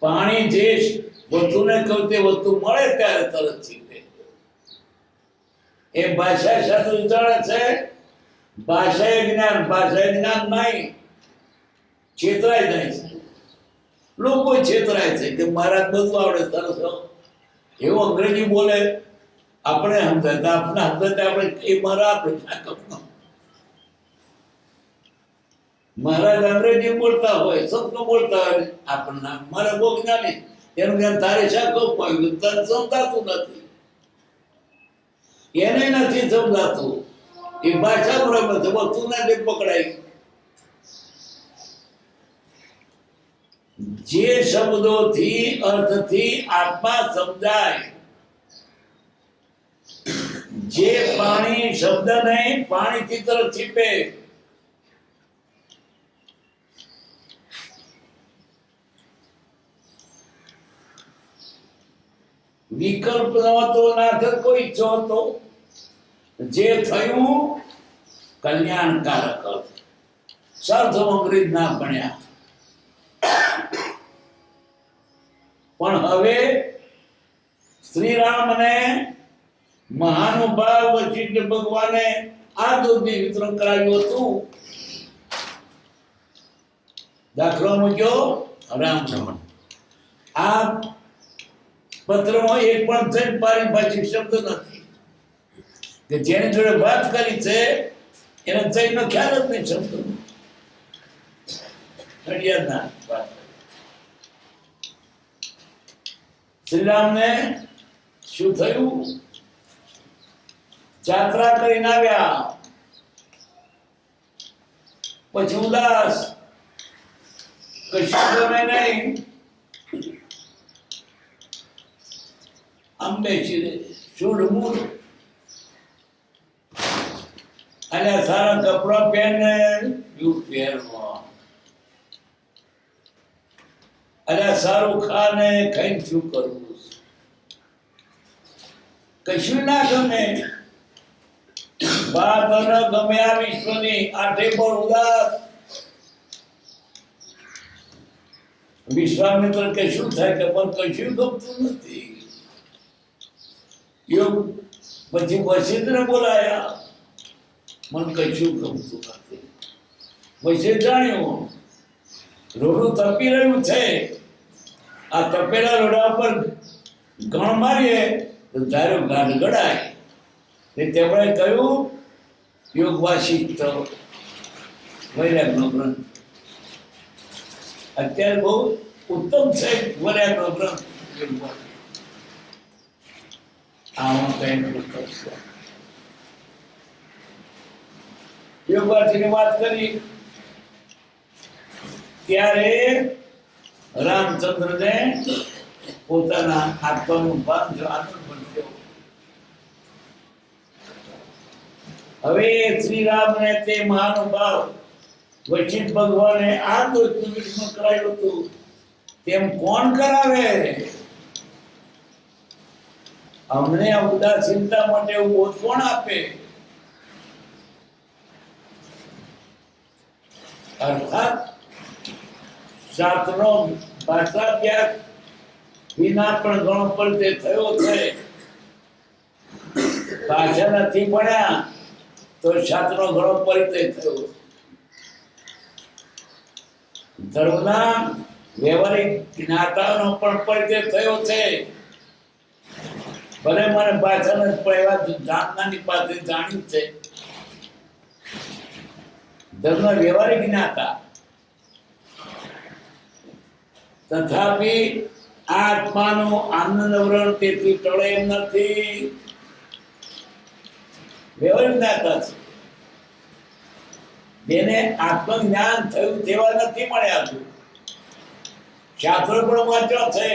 પાણી જે વસ્તુને કહું તે વસ્તુ મળે ત્યારે તરત ચીપે. એ ભાષા શાસ્ત્ર જાણે છે. ભાષા જ્ઞાન નહીં, છેતરાઈ જાય છે. લોકો છેતરાય છે કે મહારાજ બધું આવડે સરસ, એવું અંગ્રેજી બોલે, આપણે સમજાતા આપણે એ મારા આપણે મહારાજ અંગ્રેજી બોલતા હોય, સંસ્કૃત બોલતા હોય, આપણને મારા બહુ જ્ઞાની એનું જ્ઞાન તારે શા કહું પાડ્યું તને સમજાતું નથી, એને નથી સમજાતું. એ ભાષા બરાબર છે, વસ્તુ નથી પકડાય. જે શબ્દોથી અર્થથી આત્મા સમજાય, જે પાણી શબ્દ નહીં પાણીથી તરત છીપે. વિકલ્પ નહોતો, ના કોઈ ઈચ્છો હતો. જે થયું કલ્યાણકારક. શબ્દો અંગ્રેજ ના ભણ્યા, પણ હવે શ્રી રામને મહાનુભાવ વશિષ્ઠ ભગવાને આ દૂધની વિતરણ કરાવ્યું હતું. દાખલો મૂક્યો રામ. આ પત્રમાં એક પણ જૈન પારિભાષિક શબ્દ નથી કે જેની જોડે વાત કરી છે એને જૈનનો ખ્યાલ જ નહીં શબ્દ. નડિયાદના વાત શ્રીરામને શું થયું? જાત્રા કરીને આવ્યા, પછી ઉદાસ, કશું ગમે નહીં. અંબે શુડ મૂળ અને સારા કપડા પહેરને પહેરવા, અને સારું ખાને ખાઈને શું કરવું? કશું ના ગમે. વાત ન ગમે આ વિશ્વની, આઠે પર ઉદાસ. વિશ્વામિત્ર કે શું થાય કે પણ કશું ગમતું નથી. યોગ પછી વશિષ્ઠ બોલાયા, મને કશું ગમતું નથી. વશિષ્ઠ જાણ્યું રોડું તપી રહ્યું છે, આ તપેલા રોડા પર ગણ મારીએ તો ધારો ગાઢ ગડાય. તેમણે કહ્યું યોગ વાસિષ્ઠ વૈરાગનો ગ્રંથ અત્યારે બહુ ઉત્તમ છે. વૈરાગનો ગ્રંથ યોગવાસીની વાત કરી ત્યારે રામચંદ્રને પોતાના આત્માનું ભાન આનંદ બન્યો. હવે શ્રી રામને તે મહાનુભાવ વશિષ્ઠ ભગવાને આ દોષનું વિસ્મરણ કરાયું હતું, તેમ કોણ કરાવે? અમને ઉદાસીનતા માટે બોધ કોણ આપે? અર્થાત શાસ્ત્રનો ભાષાભ્યાસ વિના પણ ઘણો પરિચય થયો છે. ભાષા નથી ભણ્યા તો શાસ્ત્રનો ઘણો પરિચય થયો. ધર્મના વ્યવહારિક જ્ઞાતાનો પણ પરિચય થયો છે. ભલે મને ભાષા નથી પણ એવા જાણનારની પાસે જાણ્યું છે. ધર્મ વ્યવહારિક જ્ઞાતા, તથાપિ આત્માનું આનંદ વ્રણ તેથી ટળે એમ નથી. વ્યવહારિક જ્ઞાતા છે, જેને આત્મજ્ઞાન થયું તેવા નથી મળ્યા છે. શાસ્ત્ર પણ વાંચ્યો છે.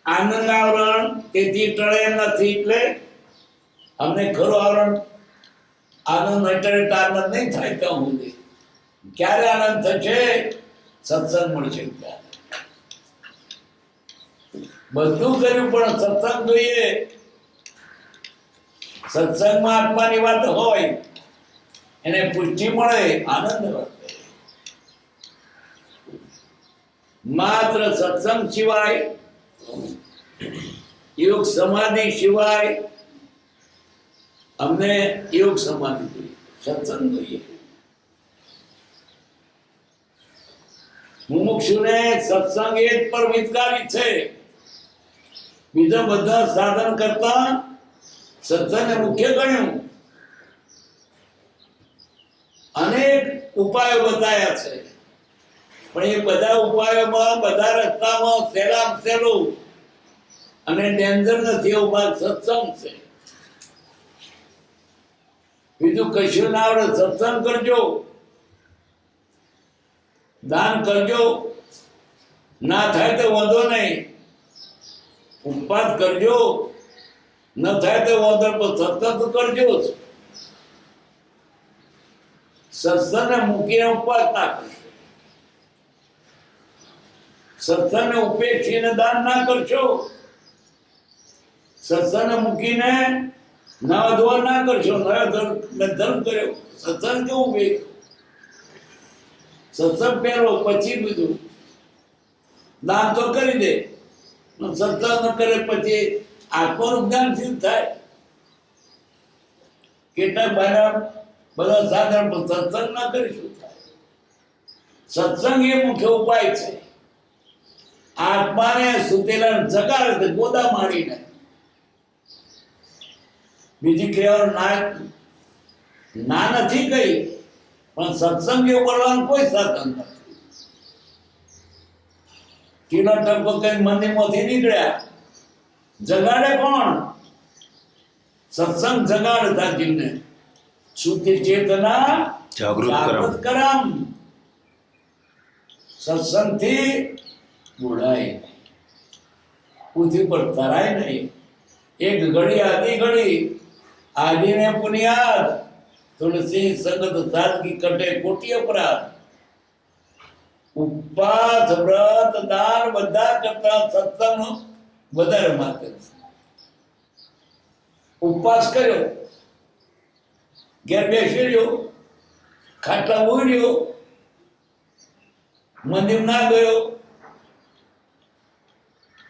આનંદ આવરણ તેથી ટળે એમ નથી. એટલે અમને ખરું આવરણ આનંદ એટલે આનંદ નહીં થાય ત્યાં સુધી. ક્યારે આનંદ થશે? સત્સંગ મળશે ત્યારે. બધું કર્યું પણ સત્સંગ જોઈએ. સત્સંગમાં આત્માની વાત હોય, એને પુષ્ટિ મળે, આનંદ વર્તે. માત્ર સત્સંગ સિવાય, યોગ સમાધિ સિવાય અમને યોગ સમાધિ જોઈએ, સત્સંગ જોઈએ. મુમુક્ષુને સત્સંગ એ જ પરમિતકારી છે. બીજા બધા સાધન કરતા સત્સંગને મુખ્ય ગણ્યું. અનેક ઉપાયો બતાવ્યા છે, પણ એ બધા ઉપાયોમાં, બધા રસ્તામાં સહેલામ સહેલું અને ડેન્જર નથી એવું ભાગ સત્સંગ છે. બીજું કશું ના આવડે, સત્સંગ કરજો, દાન કરજો, ના થાય તો વાંધો નહીં, ઉપવાસ કરજો, ન થાય તો વાંધો પણ સત્સંગ તો કરજો જ. સત્સંગને મૂકીને ઉપવાસ ના કરશો, સત્સંગને ઉપેક્ષીને દાન ના કરશો, સત્સંગને મૂકીને નવા ધોવા ના કરશો. નવા ધર્મ કર્યો, સત્સંગ કેવું બે? સત્સંગ પહેલો પછી બીજું. દાન તો કરી દે, સત્સંગ ન કરે પછી આત્માનું જ્ઞાન સિદ્ધ થાય. કેટલાક બધા સાધારણ પણ સત્સંગ ના કરી શું થાય? સત્સંગ એ મુખ્ય ઉપાય છે. આત્માને સુતેલા જગાડે, ગોદા મારીને. બીજી ક્રિયાઓ ના નથી કઈ, પણ સત્સંગ એવું કરવાનું કોઈ સાધન નથી. કિલો ટપકો કઈ મંદિરમાંથી નીકળ્યા, જગાડે કોણ? સત્સંગ જગાડે તાજીને. શુદ્ધિ ચેતના જાગૃત કરમ. સત્સંગથી બોલાય, પૃથ્વી પર તરાય નહીં. એક ઘડી આધી ઘડી, આદિને પુનિયાદ, તુલસી સંગત સાદગી કટે કોટી અપરાધ. ઉપવાસ, વ્રત, દાન બધા કરતા સત્સંગ વધારે માત્ર છે. ઉપવાસ કર્યો, ઘેર બેસી રહ્યો, ખાટલા ઉડ્યો, મંદિર ના ગયો,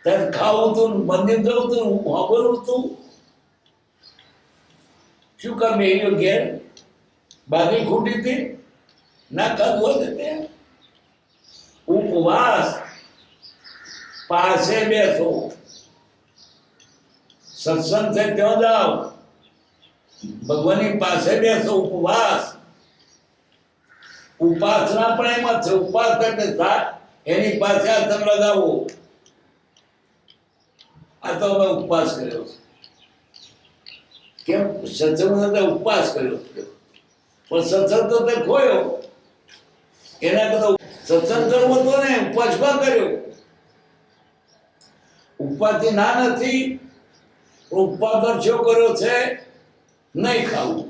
ત્યારે ખાવું તું, મંદિર જવું તું, વાપરવું તું. શું કામ એ ઘેર બાકી ખૂટી હતી? ના ખાધું હતું ત્યાં. ઉપવાસ, પાસે બેસો, સત્સંગ છે ત્યાં જાઓ, ભગવાનની પાસે બેસો. ઉપવાસ, ઉપાસના પણ એમ જ છે. ઉપવાસ એટલે એની પાસે હાથ લગાવો. આ તો અમે ઉપવાસ કર્યો છે. કેમ? સત્સંગ ઉપવાસ કર્યો, પણ સત્સંગ તો તે ખોયો. એના કરતા સત્સંગ કરવો તો ને ઉપવાસ કર્યો. ઉપવાસથી ના નથી, ઉપવાસ શું કર્યો છે? નહીં ખાવું.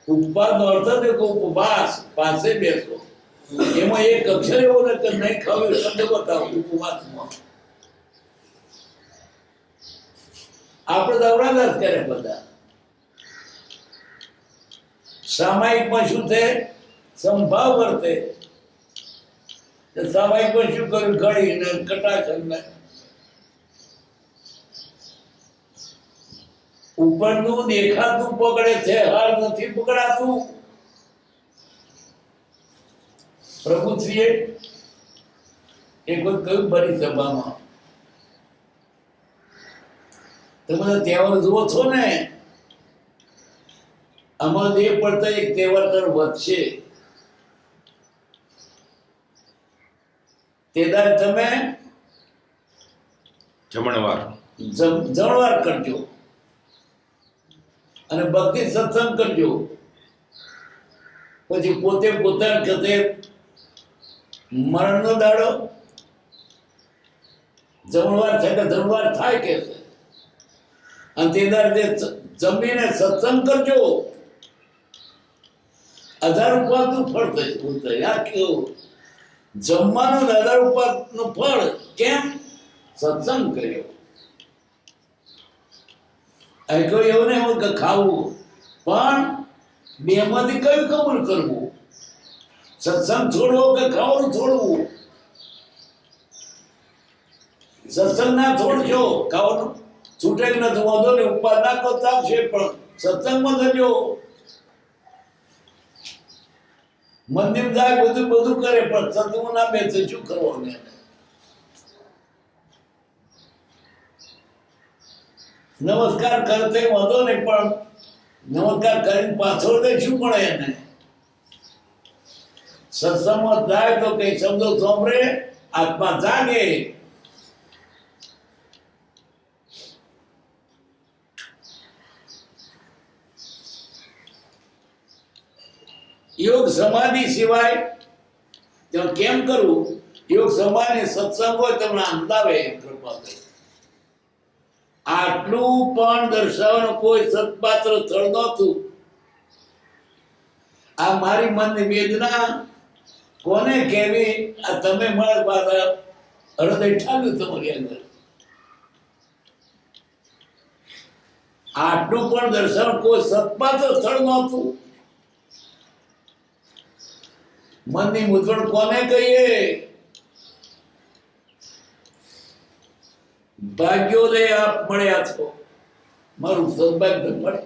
ઉપવાસ નો અર્થ છે કે ઉપવાસ, પાસે બેસો. એમાં એક અક્ષર એવો ને કે નહીં ખાવું એ શબ્દ બતાવો ઉપવાસમાં. આપણે દવડાદાસ કરે બધા. સામાયિકમાં શું છે? સંભાવ વર્તે. સામાયિકમાં શું કર્યું? ઘડી ને કટાક્ષ ને ઉપરનું દેખાતું પકડે છે, હાર નથી પકડાતું. પ્રભુશ્રીએ એક વખત કહ્યું બરી સભામાં, તમે તહેવાર જુઓ છો ને, આમાં દેહ પડતા એક તહેવાર તર વધશે. તેદાર તમે જમણવાર કરજો અને ભક્તિ સત્સંગ કરજો. પછી પોતે પોતાના ખાતે મરણનો દાડો જમણવાર છે કે જમણવાર થાય કે છે, અને તેદાર જે જમીને સત્સંગ કરજો. 1000 રૂપિયાનું ફળ થશે. યાર કેવું જમવાનું 1000 રૂપિયાનું ફળ કેમ? સત્સંગ કર્યો. અહીં કોઈ એવું નહીં હોય કે ખાવું, પણ બેમાંથી કયું કબૂલ કરવું? સત્સંગ છોડવો કે ખાવાનું છોડવું? સત્સંગ ના છોડજો, ખાવાનું છૂટે કે નથી વાંધો ને, ઉપવાસ નાખો ચાલશે, પણ સત્સંગમાં થજો. મંદિર જાય બધું કરે, પણ સત્સંગ ના બેસે શું કરવાનું? નમસ્કાર કરતે વાંધો નહીં, પણ નમસ્કાર કરીને પાછળ દે શું પડે એને? સત્સંગમાં જાય તો કઈ શબ્દો સાંભળે, આત્મા જાગે. યોગ સમાધિ સિવાય તો કેમ કરવું? યોગ સમાધિ સત્સંગ હોય તમને આનંદ આવે. કૃપા કરી આટલું પણ દર્શાવવાનું કોઈ સત્પાત્ર સ્થળ નહોતું. આ મારી મનની વેદના કોને કહેવી? આ તમે મારા બાધા હૃદય ઠાલ્યું તમારી અંદર. આટલું પણ દર્શાવવાનું કોઈ સત્પાત્ર સ્થળ નહોતું. મનની મૂંઝવણ કોને કહીએ? ભાગ્યોદય આપ મળ્યા છો, મારું સૌભાગ્ય મળે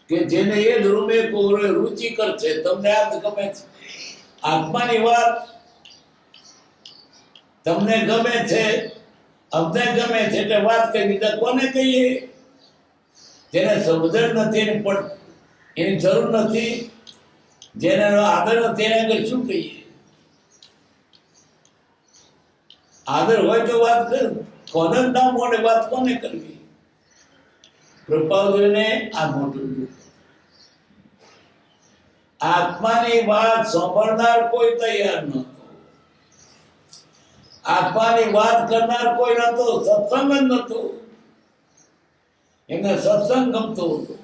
કે જેને એ ધ્રુમે કોરે રુચિકર છે. તમને આ ગમે છે? આત્માની વાત તમને ગમે છે, અમને ગમે છે, એટલે વાત કરી. બીજા કોને કહીએ? જેને સમજણ નથી એની પણ એની જરૂર નથી, જેને આદર નથી એને આગળ શું કહીએ? આદર હોય તો વાત કર, કોને ના મોડે વાત કોને કરવી? કૃપાળુને આ મોટું દુઃખ. આત્માની વાત સાંભળનાર કોઈ તૈયાર નહોતો, આત્માની વાત કરનાર કોઈ નહોતો, સત્સંગ જ નહોતો. એમને સત્સંગ ગમતો હતો.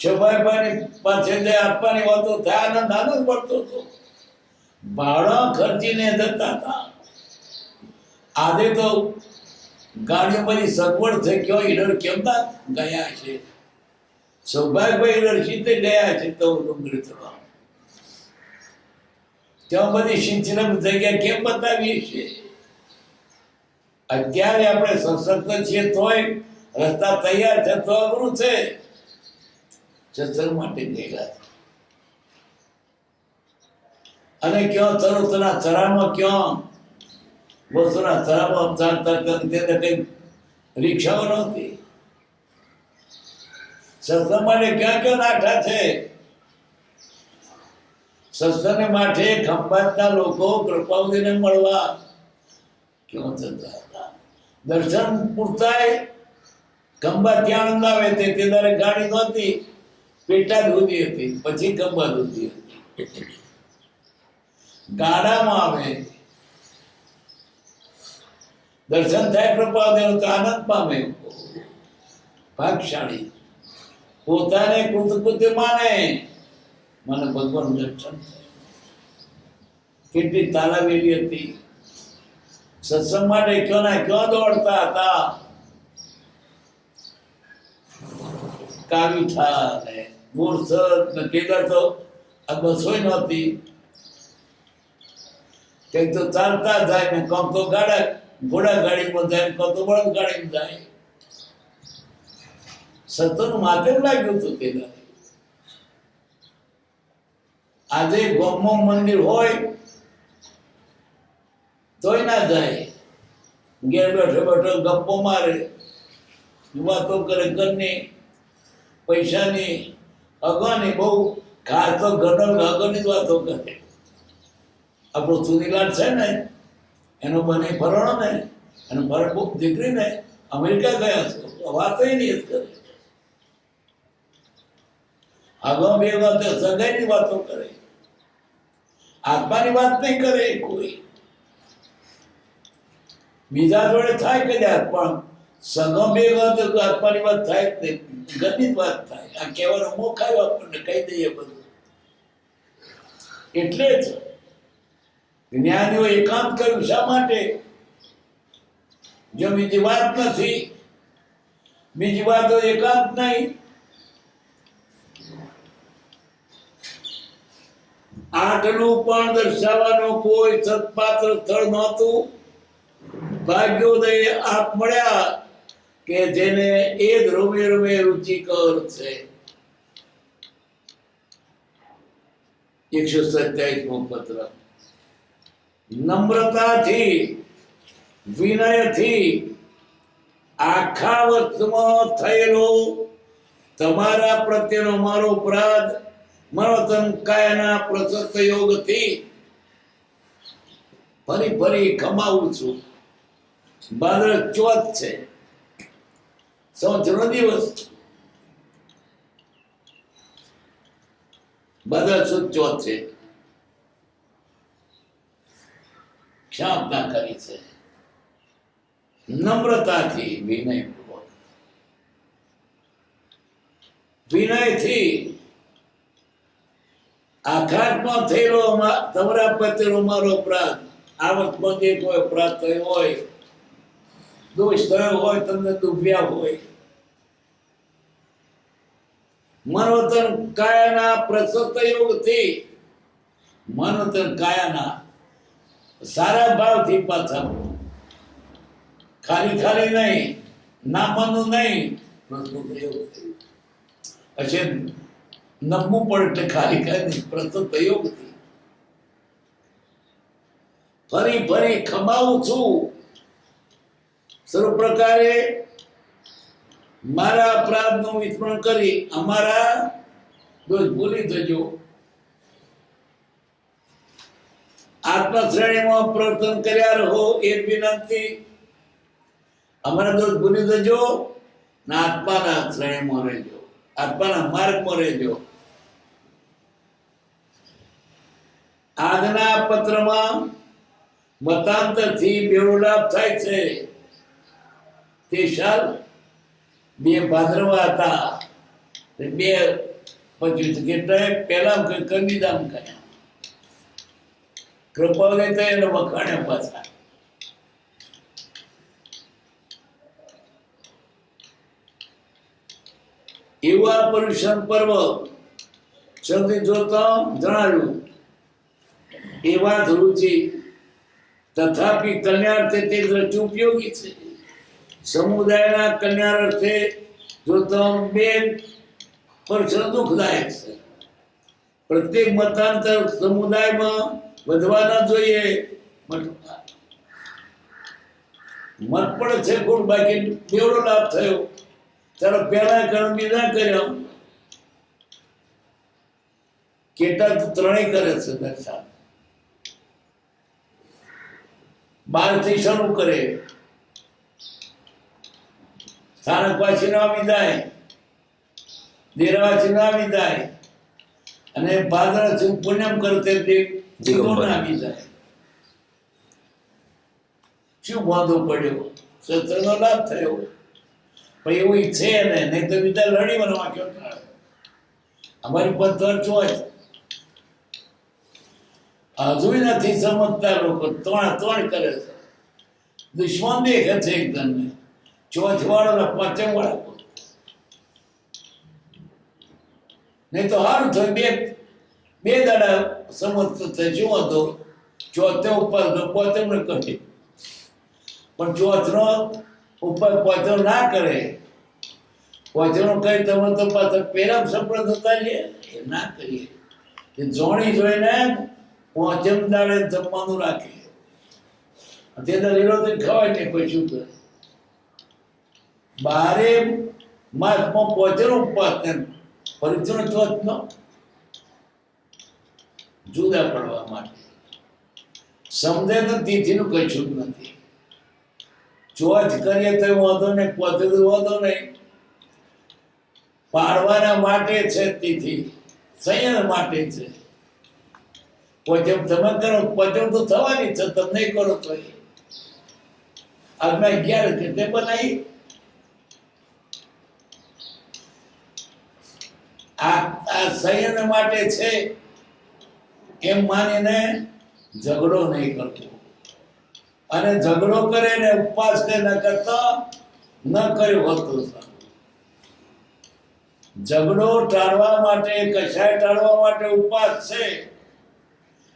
શોભાઈભાઈ પાસે જે આત્માની વાતો થાય, આનંદ પડતો હતો. ભાડા ખર્ચીને જતા હતા. આજે તો ગાડીઓ બધી સગવડ થઈ ગયો. ઈડર કેમ ના ગયા છે? સૌભાગ્યભાઈ ઈડર સીધે ગયા છે તો ડુંગળી ચડવા. ત્યાં બધી સિંચન જગ્યા કેમ બતાવીએ છીએ? અત્યારે આપણે સશક્ત છીએ તોય રસ્તા તૈયાર છે તો અઘરું છે. સત્સંગ માટે ગયેલા અને ક્યાં તરુતના ચરામાં ક્યાં બસોના ચરામાં ચાલતા કઈ રિક્ષાઓ નહોતી. સત્સંગ માટે ક્યાં ક્યાં નાઠા છે? સત્સંગ માટે ખંભાતના લોકો કૃપાવતીને મળવા ક્યાં જતા હતા? દર્શન પૂરતાય ખંભાત ત્યાં આનંદ આવે તે દાડે ગાડી નહોતી, પેટા દૂધી હતી, પછી ખંભાત દૂધી હતી. ગાડામાં આવે, દર્શન થાય કૃપાવતીનું તો આનંદ પામે. ભાગશાળી પોતાને કૃતકૃત્ય માને, મને ભગવાન દર્શન થાય. કેટલી તાલાવેલી હતી. સત્સંગ માટે ક્યાં દોડતા હતા. કાવીઠા ને બોરસદ ને પેલા તો આ બસોય નહોતી. કંઈક તો ચાલતા જાય ને કોમ તો ઘોડા ગાડીમાં જાય, કોમ તો બળદ ગાડીમાં જાય. સત્સંગ માથે લાગ્યું હતું પેલા. આજે ગામમાં મંદિર હોય તોય ના જાય. ઘેર બેઠો બેઠો ગપ્પો મારે, વાતો કરે ઘરની, પૈસાની, અગવાની. બહુ ખાસ તો ઘરના અગરની જ વાતો કરે. આપણો સુનીલાલ છે ને, એનો બને ફરણો ને, એનો ફરણ બહુ દીકરીને અમેરિકા ગયા છે, વાતો નહીં કરે. આગળ બે વાતો સગાઈની વાતો કરે, આત્માની વાત નહીં કરે કોઈ. બીજા જોડે થાય કદાચ, પણ સગો બે વાત આત્માની વાત થાય જ નહીં, ગતિ જ વાત થાય. આ કહેવાનો મોખ આવ્યો આપણને, કહી દઈએ બધું. એટલે જ જ્ઞાનીઓ એકાંત કર્યું. શા માટે? જો બીજી વાત નથી, બીજી વાતો એકાંત નહીં. આટલું પણ દર્શાવવાનો કોઈ સત્પાત્ર સ્થળ નહોતું. ભાગ્યોદય આપ મળ્યા કે જેને એ જ રોમે રોમે રુચિકર છે. 127મો પત્ર. નમ્રતાથી, વિનયથી આખા વર્ષમાં થયેલો તમારા પ્રત્યેનો મારો અપરાધ મનોતન કાયના પ્રસક્ત યોગથી ફરી ફરી ખમાવું છું. ભાદર ચોથ છે, સંવત્સરનો દિવસ. ભાદર સુદ ચોથ છે. ક્ષાપના કરી છે નમ્રતાથી, વિનયપૂર્વક. વિનયથી આઘાતમાં થયેલો તમારા પ્રત્યેનો મારો અપરાધ. આ વખતમાં જે કોઈ અપરાધ થયો હોય, દોષ થયો હોય, તમને દુભ્યા હોય, મનોતન કાયાના પ્રસક્ત યોગથી, મનોતન કાયાના સારા ભાવથી પાછા, ખાલી ખાલી નહીં, નામનું નહીં, પ્રસક્ત યોગથી. પછી નમવું પડે એટલે ખાલી ખાલી પ્રસક્ત યોગથી ફરી ફરી ખમાવું છું. સર્વ પ્રકારે મારા અપરાધનું વિસ્મરણ કરી અમારા દોષ ભૂલી જજો. આત્મા શ્રેણીમાં પ્રવર્તન કર્યા રહો એ વિનંતી. અમારા દોષ ભૂલી જજો ને આત્માના શ્રેણીમાં રહેજો, આત્માના માર્ગમાં રહેજો. આજના પત્રમાં મતાંતરથી બેવડો લાભ થાય છે. તે સાલ 2 ભાદરવા હતા, 2:25 કેટલાય પહેલા કંદીદામ કર્યા. કૃપાવલી તો એને વખાણ્યા પાછા. એવા પર્યુષણ પર્વ સૌથી જોતા જણાવ્યું. એવા જ રુચિ તથાપી કલ્યાણાર્થે તે દ્રષ્ટિ ઉપયોગી છે. સમુદાયના કલ્યાણાર્થે જો બે પર્યુષણ દુઃખદાયક છે. પ્રત્યેક મતાંતર સમુદાયમાં વધવા ન જોઈએ. મત પણ છે ખોટ, બાકી બેવડો લાભ થયો. ચાલો પહેલા કર્મ બીજા કર્યા. કેટલા તો ત્રણેય કરે છે દર્શન. 12 થી શરૂ કરે, સ્થાનક વાસી ના વિદાય, દેરાવાસી ના વિદાય, અને ભાદરા પુણ્યમ કરતે ના વિદાય. શું વાંધો પડ્યો? સત્સંગનો લાભ થયો. પણ એવું છે ને, નહીં તો બીજા લડી વળવા ક્યો થાય. અમારી પથ્થર ચોચ હજુ નથી સમજતા લોકો, ત્રણ કરે છે. દુશ્મન દેખે છે એકદમ ને, ચોથ વાળો ને પાંચમ વાળો. નહીં તો સારું થયું, બે દાડા સમજતો જુઓ તો ચોથે ઉપર પોતે કહે, પણ ચોથનો ઉપર પોચો ના કરે, પોચો કહે તમે તો પાછા પેલા સફળ થતા છે એ ના કરીએ. એ જોણી જોઈને પોચમ દાડે જમવાનું રાખે, તે તો લીલો તો ખવાય નહીં, કોઈ શું કરે. 12 માસમાં પોચનો ઉપવાસ પરિચય ચોથનો જુદા પડવા માટે સમજે તો તિથિનું કશું જ નથી. ચોથ કરીએ તો વાંધો નહીં, પોતે તો વાંધો નહીં, પાડવાના માટે છે તિથિ, સંયમ માટે છે. પોચમ તમે કરો, પોચમ તો થવાની છે, તમે નહીં કરો તો આજના 11 કેટલે બનાવી. આ સંયમ માટે છે એમ માનીને ઝઘડો નહીં કરતો, અને ઝઘડો કરે ને ઉપવાસ કે ન કરતો ન કર્યો હતો. ઝઘડો ટાળવા માટે, કશાય ટાળવા માટે ઉપવાસ છે,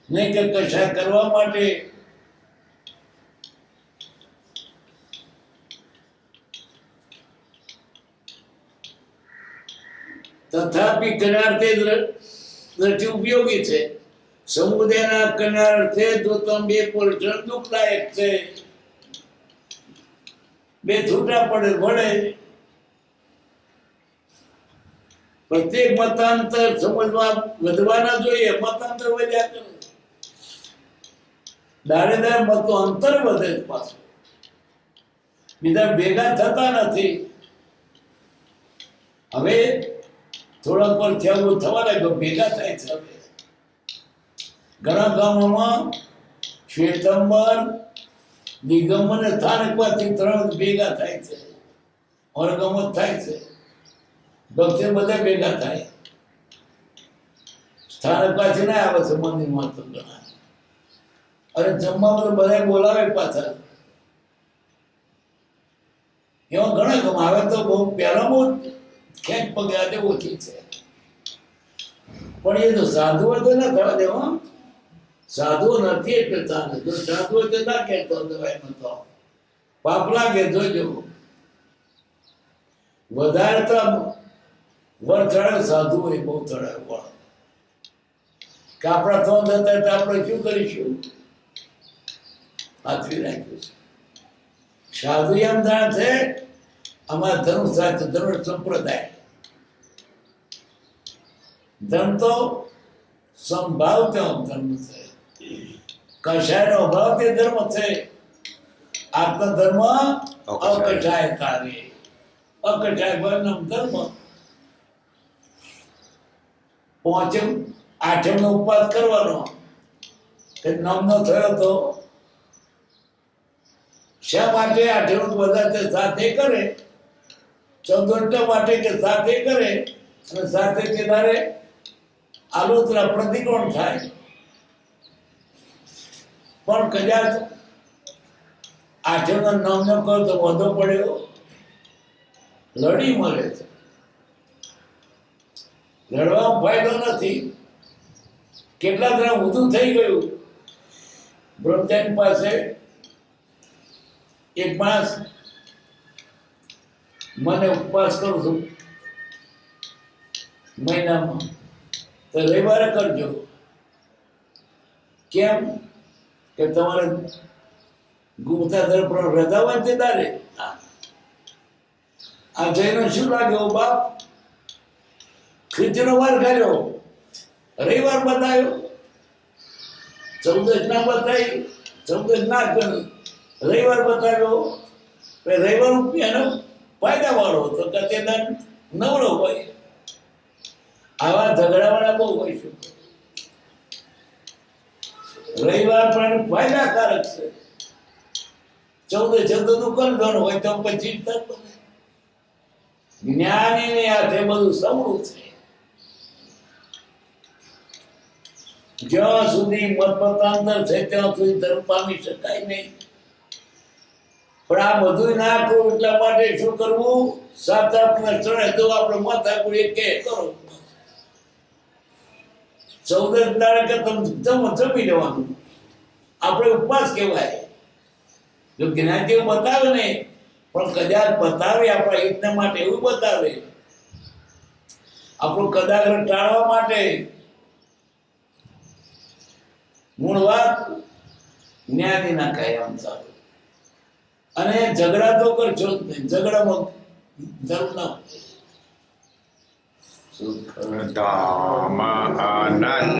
નહીં કે કશાય કરવા માટે. તથાપિ જ્ઞાનાર્થે દ્રષ્ટિ ઉપયોગી છે. સમુદાયના જ્ઞાનાર્થે જો તમે બે પોર્શન દુઃખદાયક છે, બે છૂટા પડે. પ્રત્યેક મતાંતર સમજવા વધવાના જોઈએ, મતાંતર વધ્યા કરે. દાડેદાર મતો અંતર વધે પાછું, બીજા ભેગા થતા નથી. હવે થોડા પર થવા લાગ્યો, ભેગા થાય છે. હવે ઘણા ગામોમાં શ્વેતંબર, દિગંબર અને સ્થાનકમાંથી 3 ભેગા થાય છે, ઓરગમો થાય છે. ભક્તિ બધા ભેગા થાય, સ્થાનક પાછી ના આવે છે મંદિરમાં તો ઘણા. અરે જમવા તો બધા બોલાવે પાછા, એવા ઘણા ગમ આવે તો બહુ પહેલા બહુ ખેંચ પગે આજે ઓછી છે. પણ એ તો સાધુઓ તો ના થવા દેવા, સાધુઓ નથી એટલે ચાલે. જો સાધુઓ તો ના કહેતો એમાં તો પાપ લાગે. જોજો વધારે તો વર ચડાવે સાધુ હોય, બહુ ચડાવે વળ. કે આપણા તો થતા તો આપણે શું કરીશું, હાથવી રાખ્યું છે. સાધુ એમ જાણ છે અમારા ધર્મ સાથે, ધર્મ સંપ્રદાય ધર્મ તો સંભાવ તેવો ધર્મ છે, કશાયનો અભાવ તે ધર્મ છે. આત્મ ધર્મ અકશાય તારે, અકશાય ધર્મ. પાંચમ આઠમ નો ઉપવાસ કરવાનો, કે નામનો થયો તો શા માટે આઠમ બધા સાથે કરે, 14 માટે કે સાથે કરે, અને સાથે કેદારે આલોચના પ્રતિકોણ થાય. પણ કદાચ આઠમ નામ ન કરો તો વધો પડ્યો, લડી મળે છે. લડવામાં ફાયદો નથી. કેટલા જણા ઊંધું થઈ ગયું. બ્રહ્મચારી પાસે એક માસ મને ઉપવાસ કરું છું મહિનામાં, તો રવિવારે કરજો. કેમ કે તમારે ગુમતા ધર્મ રજા હોય તે તારે. આ જઈને શું લાગ્યો બાપ, ખ્રિસ્તીનો વાર કર્યો, રવિવાર બતાવ્યો, 14 ના બતાવી, 14 ના કર્યું, રવિવાર બતાવ્યો. રવિવાર એનો ફાયદા વાળો હતો, કે નવરો હોય. આવા ઝઘડા વાળા બહુ હોય છે. રવિવાર પણ ફાયદાકારક છે. 14 દુકાન હોય તો પછી જ્ઞાનીને હાથે બધું સવળું છે. જ્યાં સુધી મતમતાંતર છે ત્યાં સુધી ધર્મ પામી શકાય નહીં. પણ આ બધું ના કરવું એટલા માટે શું કરવું? સાત આપને ચડે તો આપણે માથા કોઈ એક કરો. 14 દાડે કે તમે જમી લેવાનું, આપણે ઉપવાસ કહેવાય. જો જ્ઞાનીઓ બતાવે ને, પણ કદાચ બતાવે આપણા હિતના માટે, એવું બતાવે આપણું કદાચ ટાળવા માટે. મૂળ વાત જ્ઞાનીના કાયમ ચાલુ. અને ઝઘડા તો કરશો જ નહીં. ઝઘડામાં જરૂર ના હોય. ધામ આનંદ